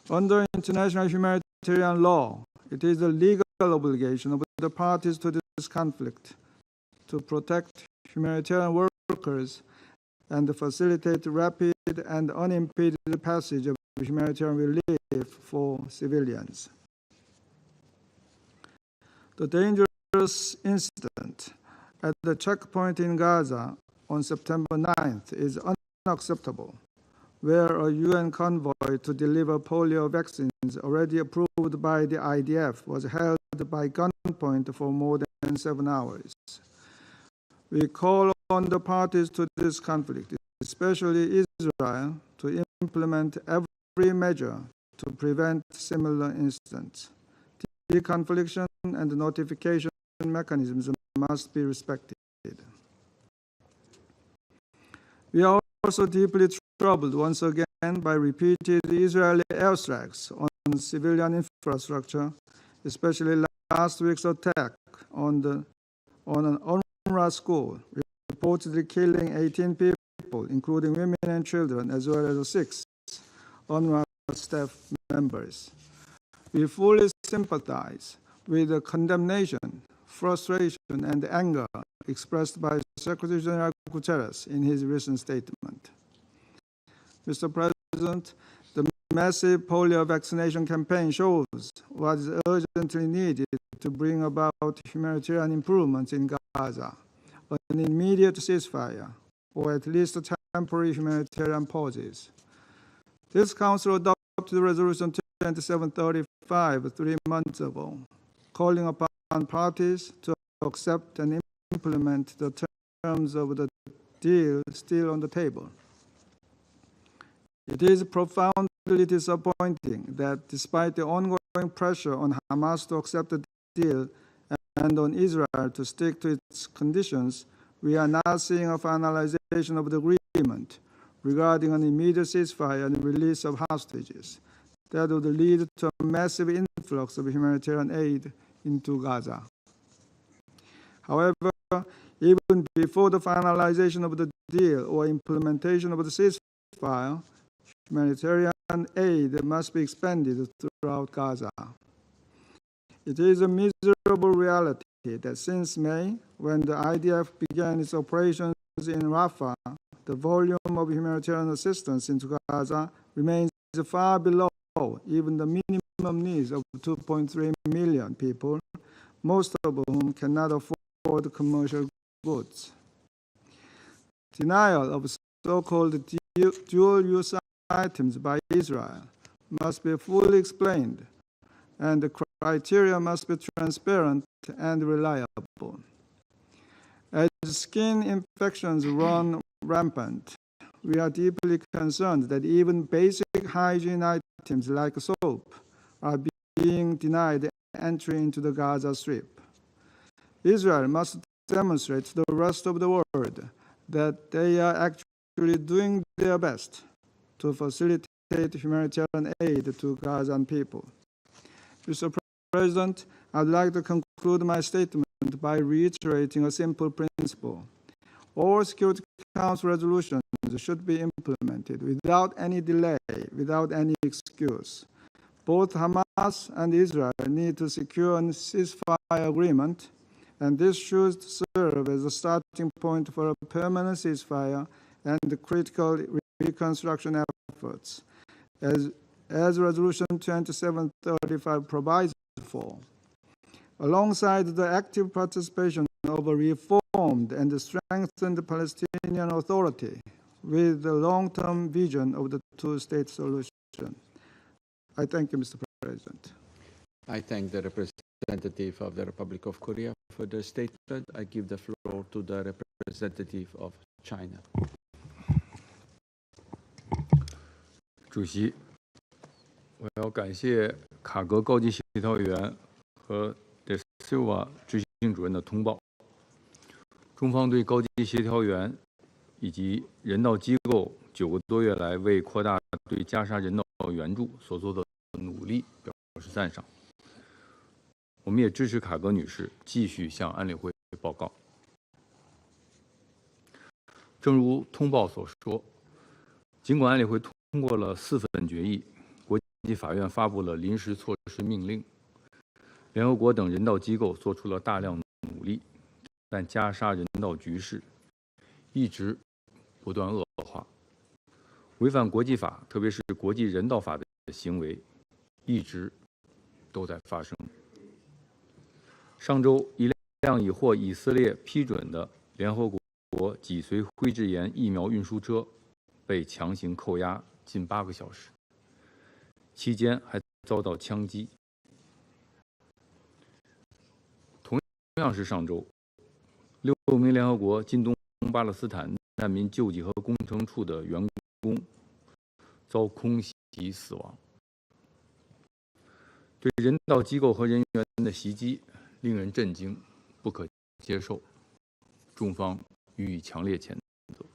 Under international humanitarian law, it is the legal obligation of the parties to this conflict to protect humanitarian workers and facilitate rapid and unimpeded passage of humanitarian relief for civilians. The dangerous incident at the checkpoint in Gaza on September 9th is unacceptable, where a UN convoy to deliver polio vaccines already approved by the IDF was held by gunpoint for more than 7 hours. We call on the parties to this conflict, especially Israel, to implement every measure to prevent similar incidents. Deconfliction and notification mechanisms must be respected. We are also deeply troubled once again by repeated Israeli airstrikes on civilian infrastructure, especially last week's attack on an UNRWA school, reportedly killing 18 people, including women and children, as well as 6 UNRWA staff members. We fully sympathize with the condemnation, frustration, and anger expressed by Secretary General Guterres in his recent statement. Mr. President, the massive polio vaccination campaign shows what is urgently needed to bring about humanitarian improvements in Gaza, an immediate ceasefire, or at least temporary humanitarian pauses. This Council adopted Resolution 2735 3 months ago, calling upon parties to accept and implement the terms of the deal still on the table. It is profoundly disappointing that despite the ongoing pressure on Hamas to accept the deal and on Israel to stick to its conditions, we are not seeing a finalization of the agreement regarding an immediate ceasefire and release of hostages that would lead to a massive influx of humanitarian aid into Gaza. However, even before the finalization of the deal or implementation of the ceasefire, humanitarian aid must be expanded throughout Gaza. It is a miserable reality that since May, when the IDF began its operations in Rafah, the volume of humanitarian assistance into Gaza remains far below even the minimum needs of 2.3 million people, most of whom cannot afford commercial goods. Denial of so-called dual-use items by Israel must be fully explained, and the criteria must be transparent and reliable. As skin infections run rampant, we are deeply concerned that even basic hygiene items like soap are being denied entry into the Gaza Strip. Israel must demonstrate to the rest of the world that they are actually doing their best to facilitate humanitarian aid to Gazan people. Mr. President, I'd like to conclude my statement by reiterating a simple principle. All Security Council resolutions should be implemented without any delay, without any excuse. Both Hamas and Israel need to secure a ceasefire agreement, and this should serve as a starting point for a permanent ceasefire and critical reconstruction efforts. As as Resolution 2735 provides for, alongside the active participation of a reformed and strengthened Palestinian Authority with the long-term vision of the two-state solution. I thank you, Mr. President. I thank the representative of the Republic of Korea for the statement. I give the floor to the representative of China. 主席，我要感谢卡格高级协调员和 De Silva 执行主任的通报。中方对高级协调员以及人道机构9个多月来为扩大对加沙人道援助所做的努力表示赞赏。我们也支持卡格女士继续向安理会报告。正如通报所说，尽管安理会通过了4份决议，国际法院发布了临时措施命令，联合国等人道机构做出了大量努力，但加沙人道局势一直不断恶化，违反国际法，特别是国际人道法的行为一直都在发生。上周，一辆已获以色列批准的联合国脊髓灰质炎疫苗运输车被强行扣押近8个小时，期间还遭到枪击。同样是上周，6名联合国近东巴勒斯坦难民救济和工程处的员工遭空袭死亡。对人道机构和人员的袭击令人震惊，不可接受，中方予以强烈谴责。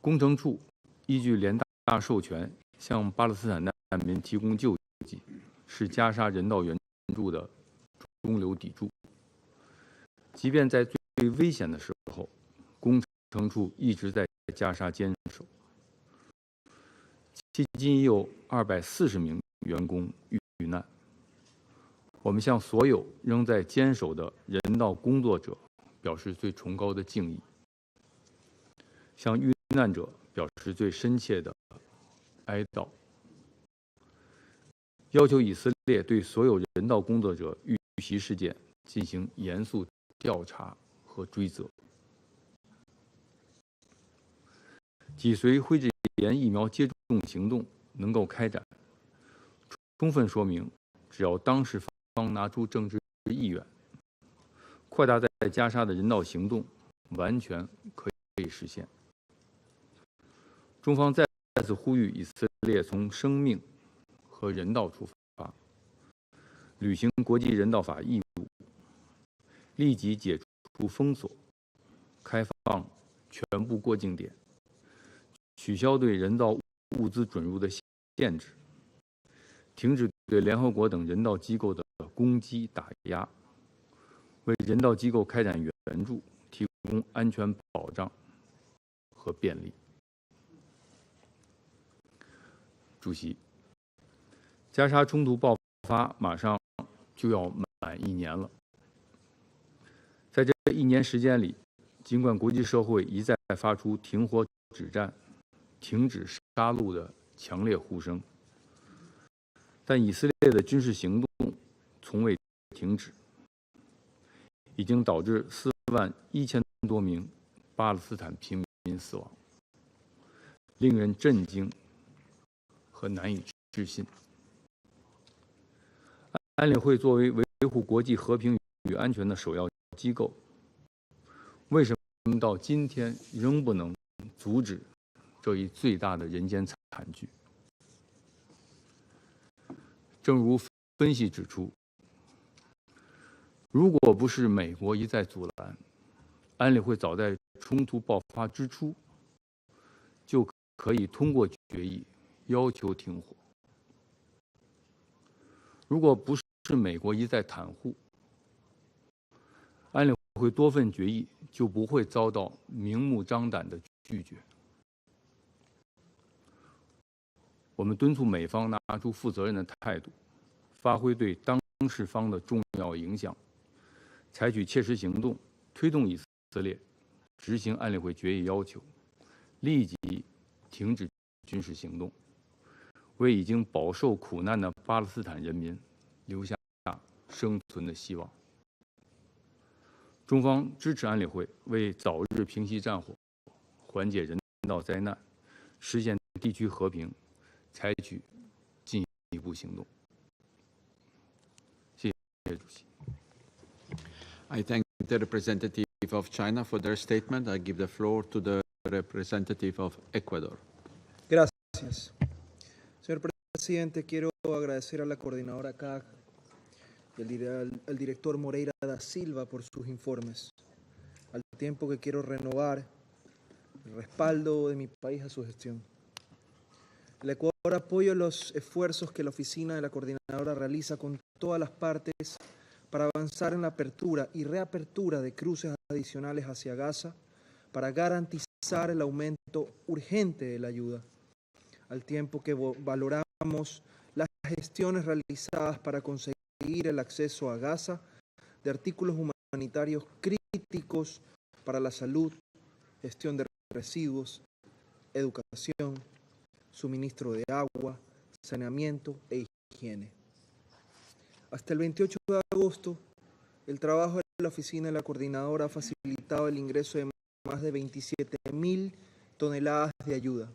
工程处依据联大授权向巴勒斯坦难民提供救济，是加沙人道援助的中流砥柱。即便在最危险的时候，工程处一直在加沙坚守。迄今已有240名员工遇难。我们向所有仍在坚守的人道工作者表示最崇高的敬意，向遇难者表示最深切的哀悼，要求以色列对所有人道工作者遇袭事件进行严肃调查和追责。脊髓灰质炎疫苗接种行动能够开展，充分说明只要当事方拿出政治意愿，扩大在加沙的人道行动完全可以实现。中方再次呼吁以色列从生命和人道出发，履行国际人道法义务，立即解除封锁，开放全部过境点，取消对人道物资准入的限制，停止对联合国等人道机构的攻击打压，为人道机构开展援助提供安全保障和便利。主席，加沙冲突爆发马上就要满1年了。在这1年时间里，尽管国际社会一再发出停火止战、停止杀戮的强烈呼声，但以色列的军事行动从未停止，已经导致41000多名巴勒斯坦平民死亡，令人震惊和难以置信。安理会作为维护国际和平与安全的首要机构，为什么到今天仍不能阻止这一最大的人间惨剧？正如分析指出，如果不是美国一再阻拦，安理会早在冲突爆发之初就可以通过决议要求停火。如果不是美国一再袒护，安理会多份决议就不会遭到明目张胆的拒绝。我们敦促美方拿出负责任的态度，发挥对当事方的重要影响，采取切实行动，推动以色列执行安理会决议要求，立即停止军事行动，为已经饱受苦难的巴勒斯坦人民留下生存的希望。中方支持安理会为早日平息战火、缓解人道灾难、实现地区和平采取进一步行动。谢谢主席。I thank the representative of China for their statement. I give the floor to the representative of Ecuador. Gracias. Señor presidente, quiero agradecer a la coordinadora Kaag y al director Moreira da Silva por sus informes, al tiempo que quiero renovar el respaldo de mi país a su gestión. El Ecuador apoya los esfuerzos que la oficina de la coordinadora realiza con todas las partes para avanzar en la apertura y reapertura de cruces adicionales hacia Gaza para garantizar el aumento urgente de la ayuda, al tiempo que valoramos las gestiones realizadas para conseguir el acceso a Gaza de artículos humanitarios críticos para la salud, gestión de residuos, educación, suministro de agua, saneamiento e higiene. Hasta el 28 de agosto, el trabajo de la oficina de la coordinadora ha facilitado el ingreso de más de 27.000 toneladas de ayuda.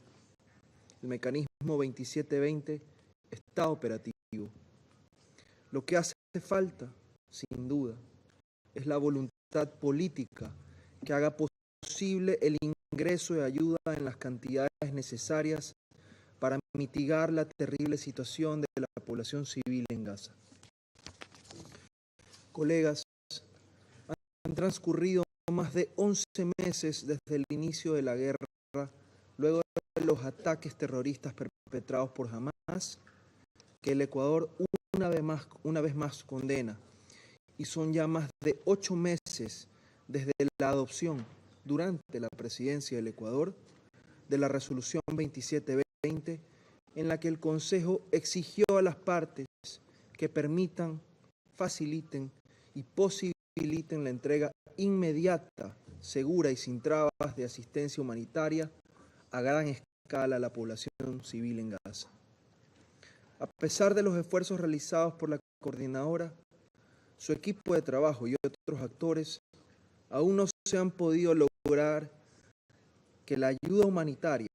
El mecanismo 2720 está operativo. Lo que hace falta, sin duda, es la voluntad política que haga posible el ingreso de ayuda en las cantidades necesarias para mitigar la terrible situación de la población civil en Gaza. Colegas, han transcurrido más de 11 meses desde el inicio de la guerra, luego de los ataques terroristas perpetrados por Hamas, que el Ecuador una vez más condena, y son ya más de 8 meses desde la adopción, durante la presidencia del Ecuador, de la resolución 2720, en la que el Consejo exigió a las partes que permitan, faciliten y posibiliten la entrega inmediata, segura y sin trabas de asistencia humanitaria a gran escala a la población civil en Gaza. A pesar de los esfuerzos realizados por la coordinadora, su equipo de trabajo y otros actores aún no se han podido lograr que la ayuda humanitaria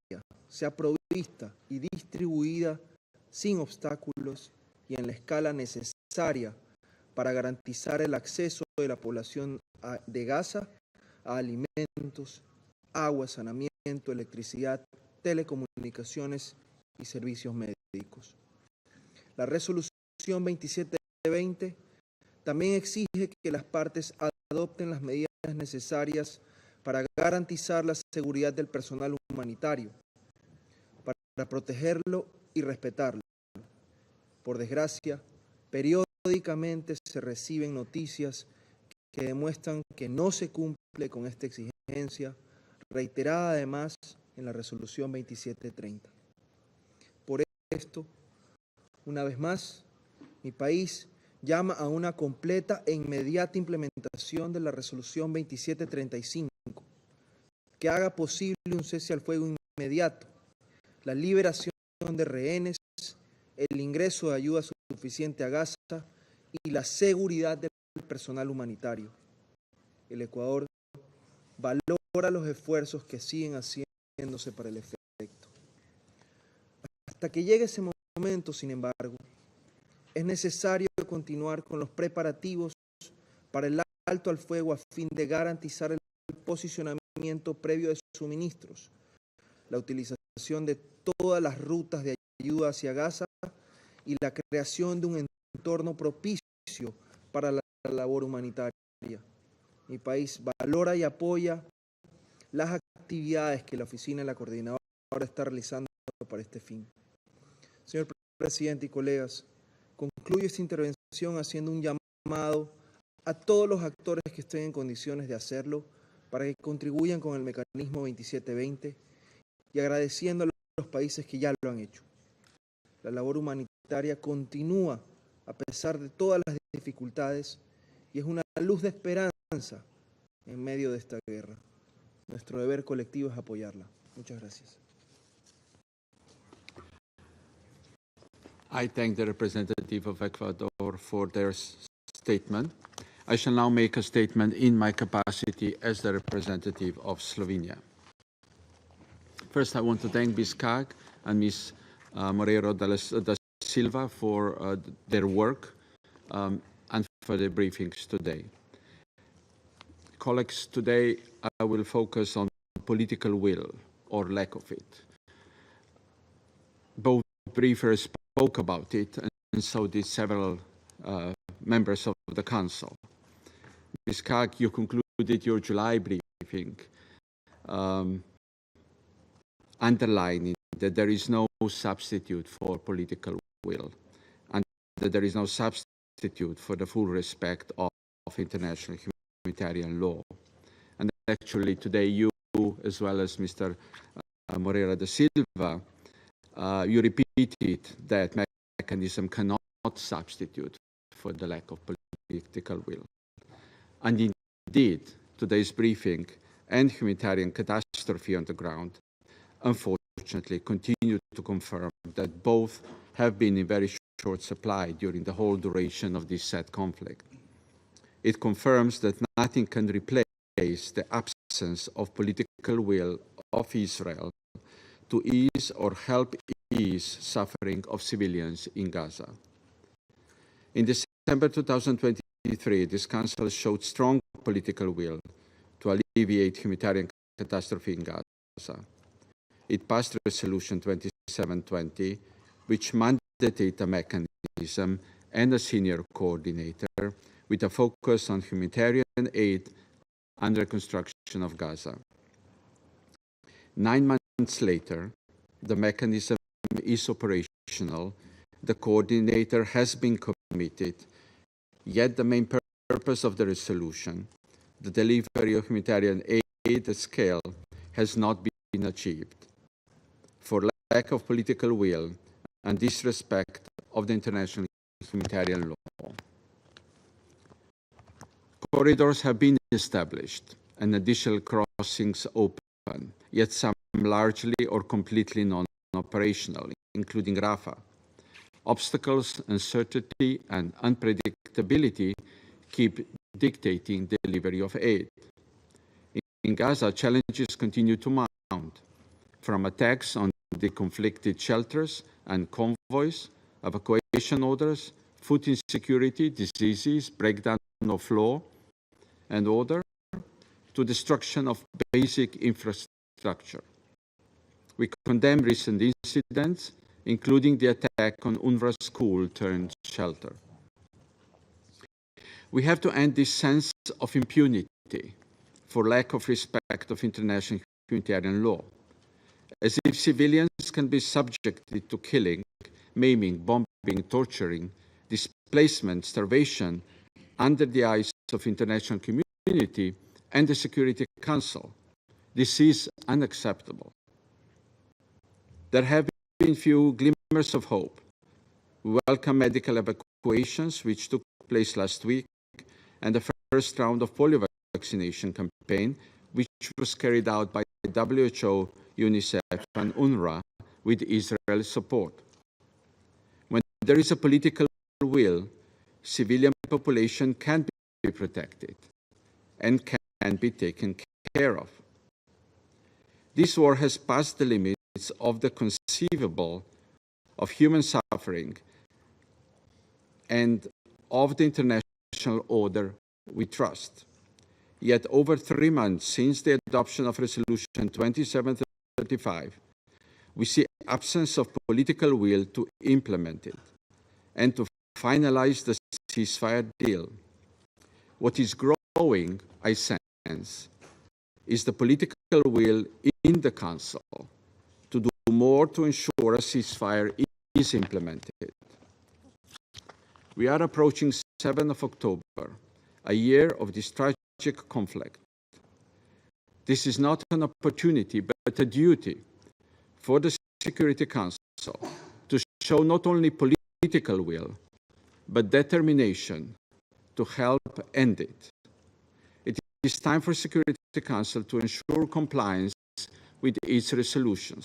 sea provista y distribuida sin obstáculos y en la escala necesaria para garantizar el acceso de la población de Gaza a alimentos, agua, saneamiento, electricidad, telecomunicaciones y servicios médicos. La resolución 2720 también exige que las partes adopten las medidas necesarias para garantizar la seguridad del personal humanitario, para protegerlo y respetarlo. Por desgracia, periódicamente se reciben noticias que demuestran que no se cumple con esta exigencia, reiterada además en la resolución 2730. Por esto, una vez más, mi país llama a una completa e inmediata implementación de la resolución 2735, que haga posible un cese al fuego inmediato, la liberación de rehenes, el ingreso de ayuda suficiente a Gaza y la seguridad del personal humanitario. El Ecuador valora los esfuerzos que siguen haciéndose para el efecto. Hasta que llegue ese momento, sin embargo, es necesario continuar con los preparativos para el alto al fuego a fin de garantizar el posicionamiento previo de suministros, la utilización de todas las rutas de ayuda hacia Gaza y la creación de un entorno propicio para la labor humanitaria. Mi país valora y apoya las actividades que la oficina de la coordinadora está realizando para este fin. Señor presidente y colegas, concluyo esta intervención haciendo un llamado a todos los actores que estén en condiciones de hacerlo para que contribuyan con el mecanismo 2720 y agradeciendo a los países que ya lo han hecho. La labor humanitaria continúa a pesar de todas las dificultades y es una luz de esperanza en medio de esta guerra. Nuestro deber colectivo es apoyarla. Muchas gracias. I thank the representative of Ecuador for their statement. I shall now make a statement in my capacity as the representative of Slovenia. First, I want to thank Ms. Kaag and Ms. Moreira da Silva for their work and for the briefings today. Colleagues, today I will focus on political will or lack of it. Both briefers spoke about it, and so did several members of the Council. Ms. Kaag, you concluded your July briefing underlining that there is no substitute for political will and that there is no substitute for the full respect of international humanitarian law. And actually today you, as well as Mr. Moreira da Silva, you repeated that mechanism cannot substitute for the lack of political will. And indeed, today's briefing and humanitarian catastrophe on the ground, unfortunately, continue to confirm that both have been in very short supply during the whole duration of this sad conflict. It confirms that nothing can replace the absence of political will of Israel to ease or help ease suffering of civilians in Gaza. In December 2023, this Council showed strong political will to alleviate humanitarian catastrophe in Gaza. It passed Resolution 2720, which mandated a mechanism and a senior coordinator with a focus on humanitarian aid and reconstruction of Gaza. 9 months later, the mechanism is operational, the coordinator has been committed, yet the main purpose of the resolution, the delivery of humanitarian aid at scale, has not been achieved for lack of political will and disrespect of the international humanitarian law. Corridors have been established and additional crossings open, yet some largely or completely non-operational, including Rafah. Obstacles, uncertainty, and unpredictability keep dictating delivery of aid. In Gaza, challenges continue to mount, from attacks on the conflicted shelters and convoys, evacuation orders, food insecurity, diseases, breakdown of law and order, to destruction of basic infrastructure. We condemn recent incidents, including the attack on UNRWA school turned shelter. We have to end this sense of impunity for lack of respect of international humanitarian law, as if civilians can be subjected to killing, maiming, bombing, torturing, displacement, starvation, under the eyes of international community and the Security Council. This is unacceptable. There have been few glimmers of hope. We welcome medical evacuations, which took place last week, and the first round of polio vaccination campaign, which was carried out by WHO, UNICEF, and UNRWA with Israel's support. When there is a political will, civilian population can be protected and can be taken care of. This war has passed the limits of the conceivable of human suffering and of the international order we trust. Yet over 3 months since the adoption of Resolution 2735, we see absence of political will to implement it and to finalize the ceasefire deal. What is growing, I sense, is the political will in the Council to do more to ensure a ceasefire is implemented. We are approaching 7th of October, a year of this tragic conflict. This is not an opportunity, but a duty for the Security Council to show not only political will, but determination to help end it. It is time for Security Council to ensure compliance with its resolutions.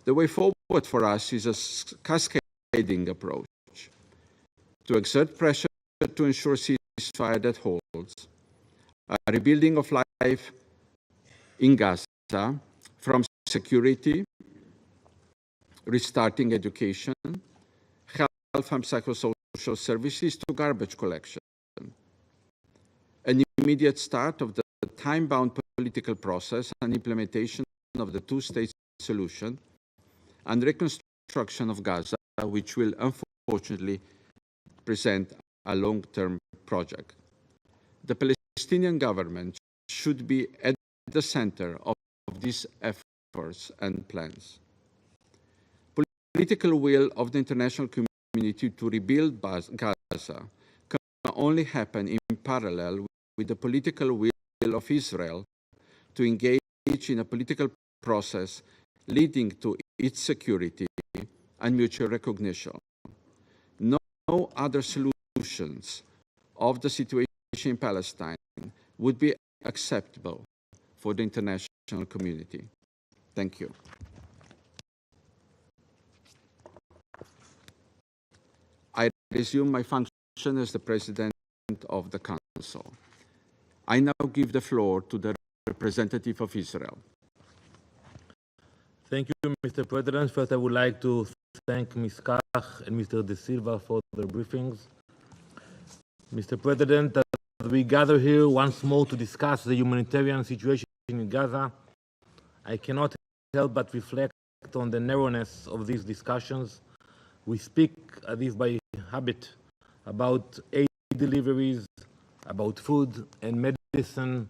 The way forward for us is a cascading approach to exert pressure to ensure ceasefire that holds, a rebuilding of life in Gaza from security, restarting education, health and psychosocial services to garbage collection, an immediate start of the time-bound political process and implementation of the two-state solution, and reconstruction of Gaza, which will unfortunately present a long-term project. The Palestinian government should be at the center of these efforts and plans. Political will of the international community to rebuild Gaza can only happen in parallel with the political will of Israel to engage in a political process leading to its security and mutual recognition. No other solutions of the situation in Palestine would be acceptable for the international community. Thank you. I resume my function as the President of the Council. I now give the floor to the representative of Israel. Thank you, Mr. President. First, I would like to thank Ms. Kaag and Mr. De Silva for their briefings. Mr. President, as we gather here once more to discuss the humanitarian situation in Gaza, I cannot help but reflect on the narrowness of these discussions. We speak, as if by habit, about aid deliveries, about food and medicine,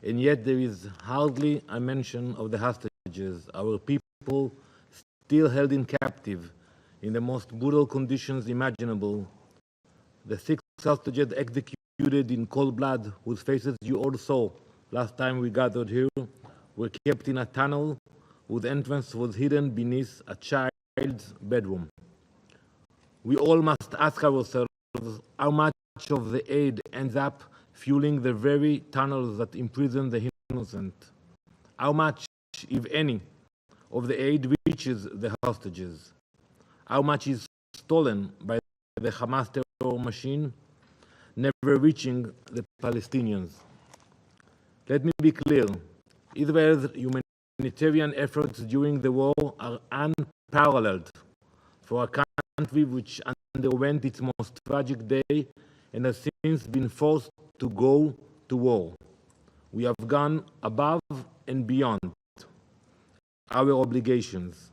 and yet there is hardly a mention of the hostages, our people still held in captive in the most brutal conditions imaginable. The 6 hostages executed in cold blood, whose faces you all saw last time we gathered here, were kept in a tunnel whose entrance was hidden beneath a child's bedroom. We all must ask ourselves how much of the aid ends up fueling the very tunnels that imprison the innocent. How much, if any, of the aid reaches the hostages? How much is stolen by the Hamas terror machine, never reaching the Palestinians? Let me be clear. Israel's humanitarian efforts during the war are unparalleled for a country which underwent its most tragic day and has since been forced to go to war. We have gone above and beyond our obligations,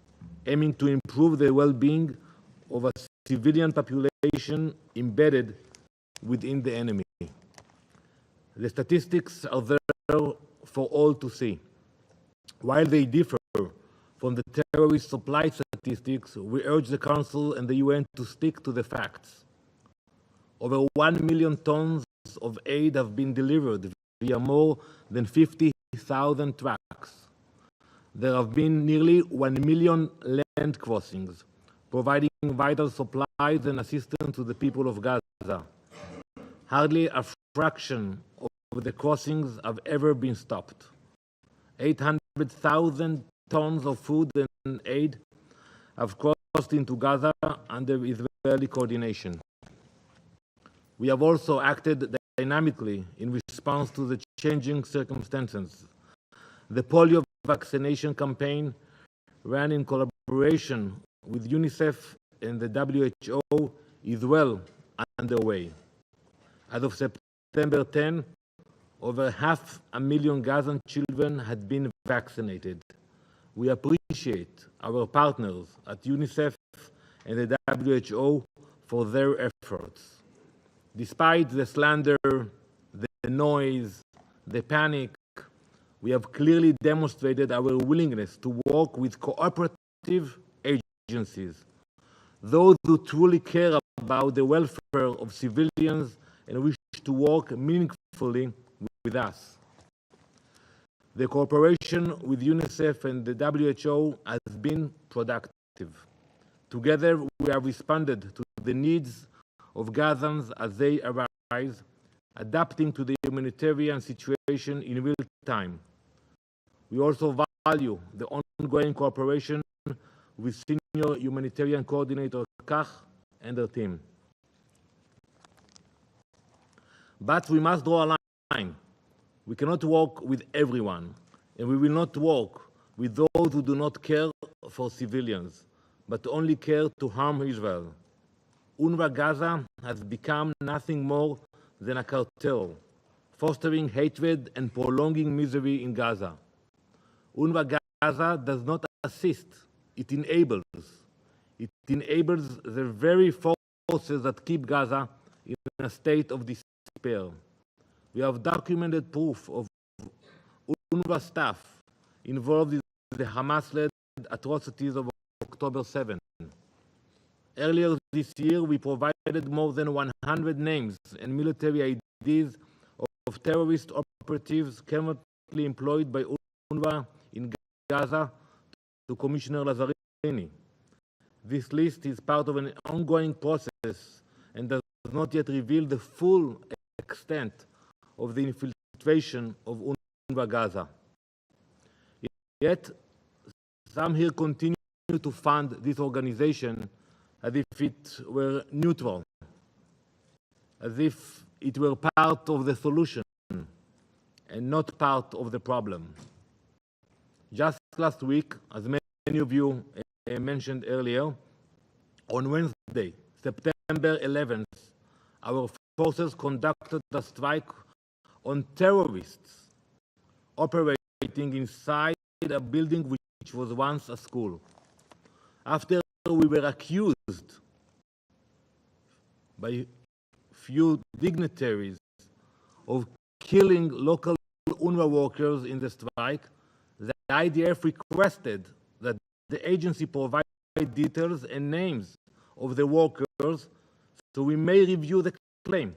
aiming to improve the well-being of a civilian population embedded within the enemy. The statistics are there for all to see. While they differ from the terrorist supply statistics, we urge the Council and the UN to stick to the facts. Over 1 million tons of aid have been delivered via more than 50,000 trucks. There have been nearly 1 million land crossings, providing vital supplies and assistance to the people of Gaza. Hardly a fraction of the crossings have ever been stopped. 800,000 tons of food and aid have crossed into Gaza under Israeli coordination. We have also acted dynamically in response to the changing circumstances. The polio vaccination campaign ran in collaboration with UNICEF and the WHO is well underway. As of September 10, over 500,000 Gazan children had been vaccinated. We appreciate our partners at UNICEF and the WHO for their efforts. Despite the slander, the noise, the panic, we have clearly demonstrated our willingness to work with cooperative agencies, those who truly care about the welfare of civilians and wish to work meaningfully with us. The cooperation with UNICEF and the WHO has been productive. Together, we have responded to the needs of Gazans as they arise, adapting to the humanitarian situation in real time. We also value the ongoing cooperation with Senior Humanitarian Coordinator Kaag and her team. But we must draw a line. We cannot work with everyone, and we will not work with those who do not care for civilians, but only care to harm Israel. UNRWA Gaza has become nothing more than a cartel, fostering hatred and prolonging misery in Gaza. UNRWA Gaza does not assist, it enables. It enables the very forces that keep Gaza in a state of despair. We have documented proof of UNRWA staff involved in the Hamas-led atrocities of October 7. Earlier this year, we provided more than 100 names and military IDs of terrorist operatives currently employed by UNRWA in Gaza to Commissioner Lazzarini. This list is part of an ongoing process and does not yet reveal the full extent of the infiltration of UNRWA Gaza. Yet, some here continue to fund this organization as if it were neutral, as if it were part of the solution and not part of the problem. Just last week, as many of you mentioned earlier, on Wednesday, September 11th, our forces conducted a strike on terrorists operating inside a building which was once a school. After we were accused by few dignitaries of killing local UNRWA workers in the strike, the IDF requested that the agency provide details and names of the workers so we may review the claim,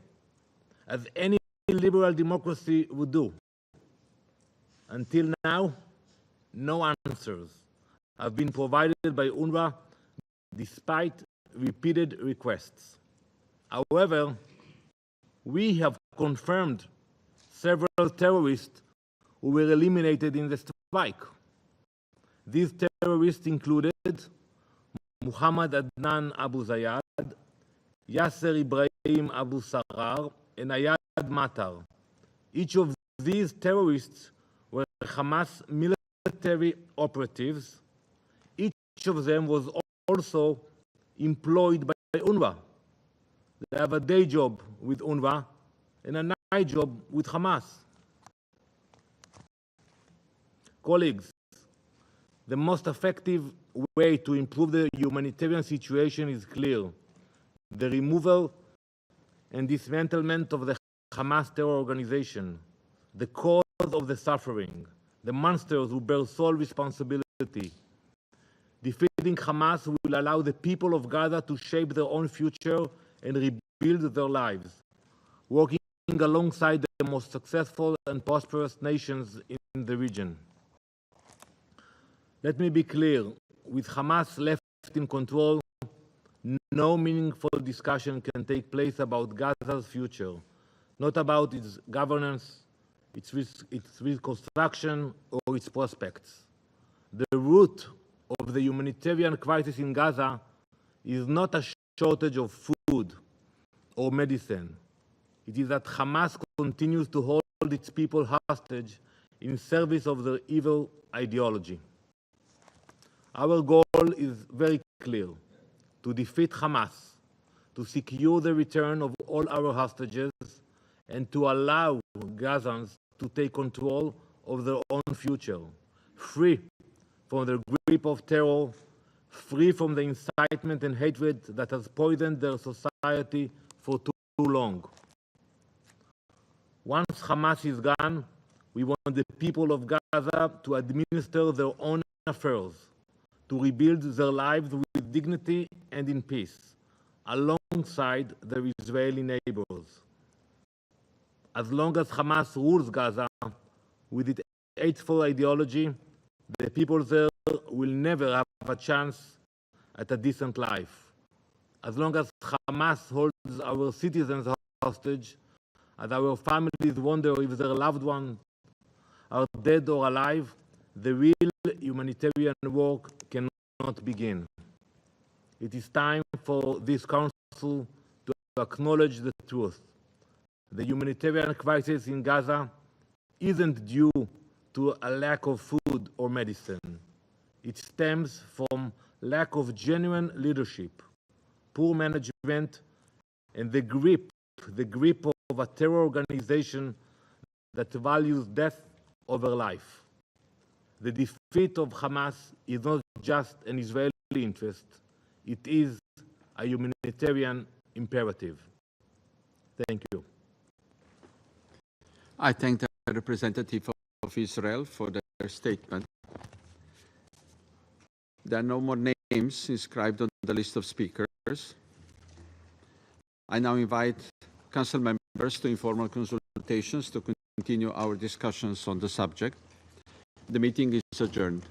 as any liberal democracy would do. Until now, no answers have been provided by UNRWA despite repeated requests. However, we have confirmed several terrorists who were eliminated in the strike. These terrorists included Muhammad Adnan Abu Zayad, Yasser Ibrahim Abu Sarar, and Ayad Matar. Each of these terrorists were Hamas military operatives. Each of them was also employed by UNRWA. They have a day job with UNRWA and a night job with Hamas. Colleagues, the most effective way to improve the humanitarian situation is clear: the removal and dismantlement of the Hamas terror organization, the cause of the suffering, the monsters who bear sole responsibility. Defeating Hamas will allow the people of Gaza to shape their own future and rebuild their lives, working alongside the most successful and prosperous nations in the region. Let me be clear, with Hamas left in control, no meaningful discussion can take place about Gaza's future, not about its governance, its reconstruction, or its prospects. The root of the humanitarian crisis in Gaza is not a shortage of food or medicine. It is that Hamas continues to hold its people hostage in service of their evil ideology. Our goal is very clear: to defeat Hamas, to secure the return of all our hostages, and to allow Gazans to take control of their own future, free from the grip of terror, free from the incitement and hatred that has poisoned their society for too long. Once Hamas is gone, we want the people of Gaza to administer their own affairs, to rebuild their lives with dignity and in peace, alongside their Israeli neighbors. As long as Hamas rules Gaza with its hateful ideology, the people there will never have a chance at a decent life. As long as Hamas holds our citizens hostage, as our families wonder if their loved ones are dead or alive, the real humanitarian work cannot not begin. It is time for this Council to acknowledge the truth. The humanitarian crisis in Gaza isn't due to a lack of food or medicine. It stems from lack of genuine leadership, poor management, and the grip of a terror organization that values death over life. The defeat of Hamas is not just an Israeli interest, it is a humanitarian imperative. Thank you. I thank the representative of Israel for their statement. There are no more names inscribed on the list of speakers. I now invite Council members to informal consultations to continue our discussions on the subject. The meeting is adjourned.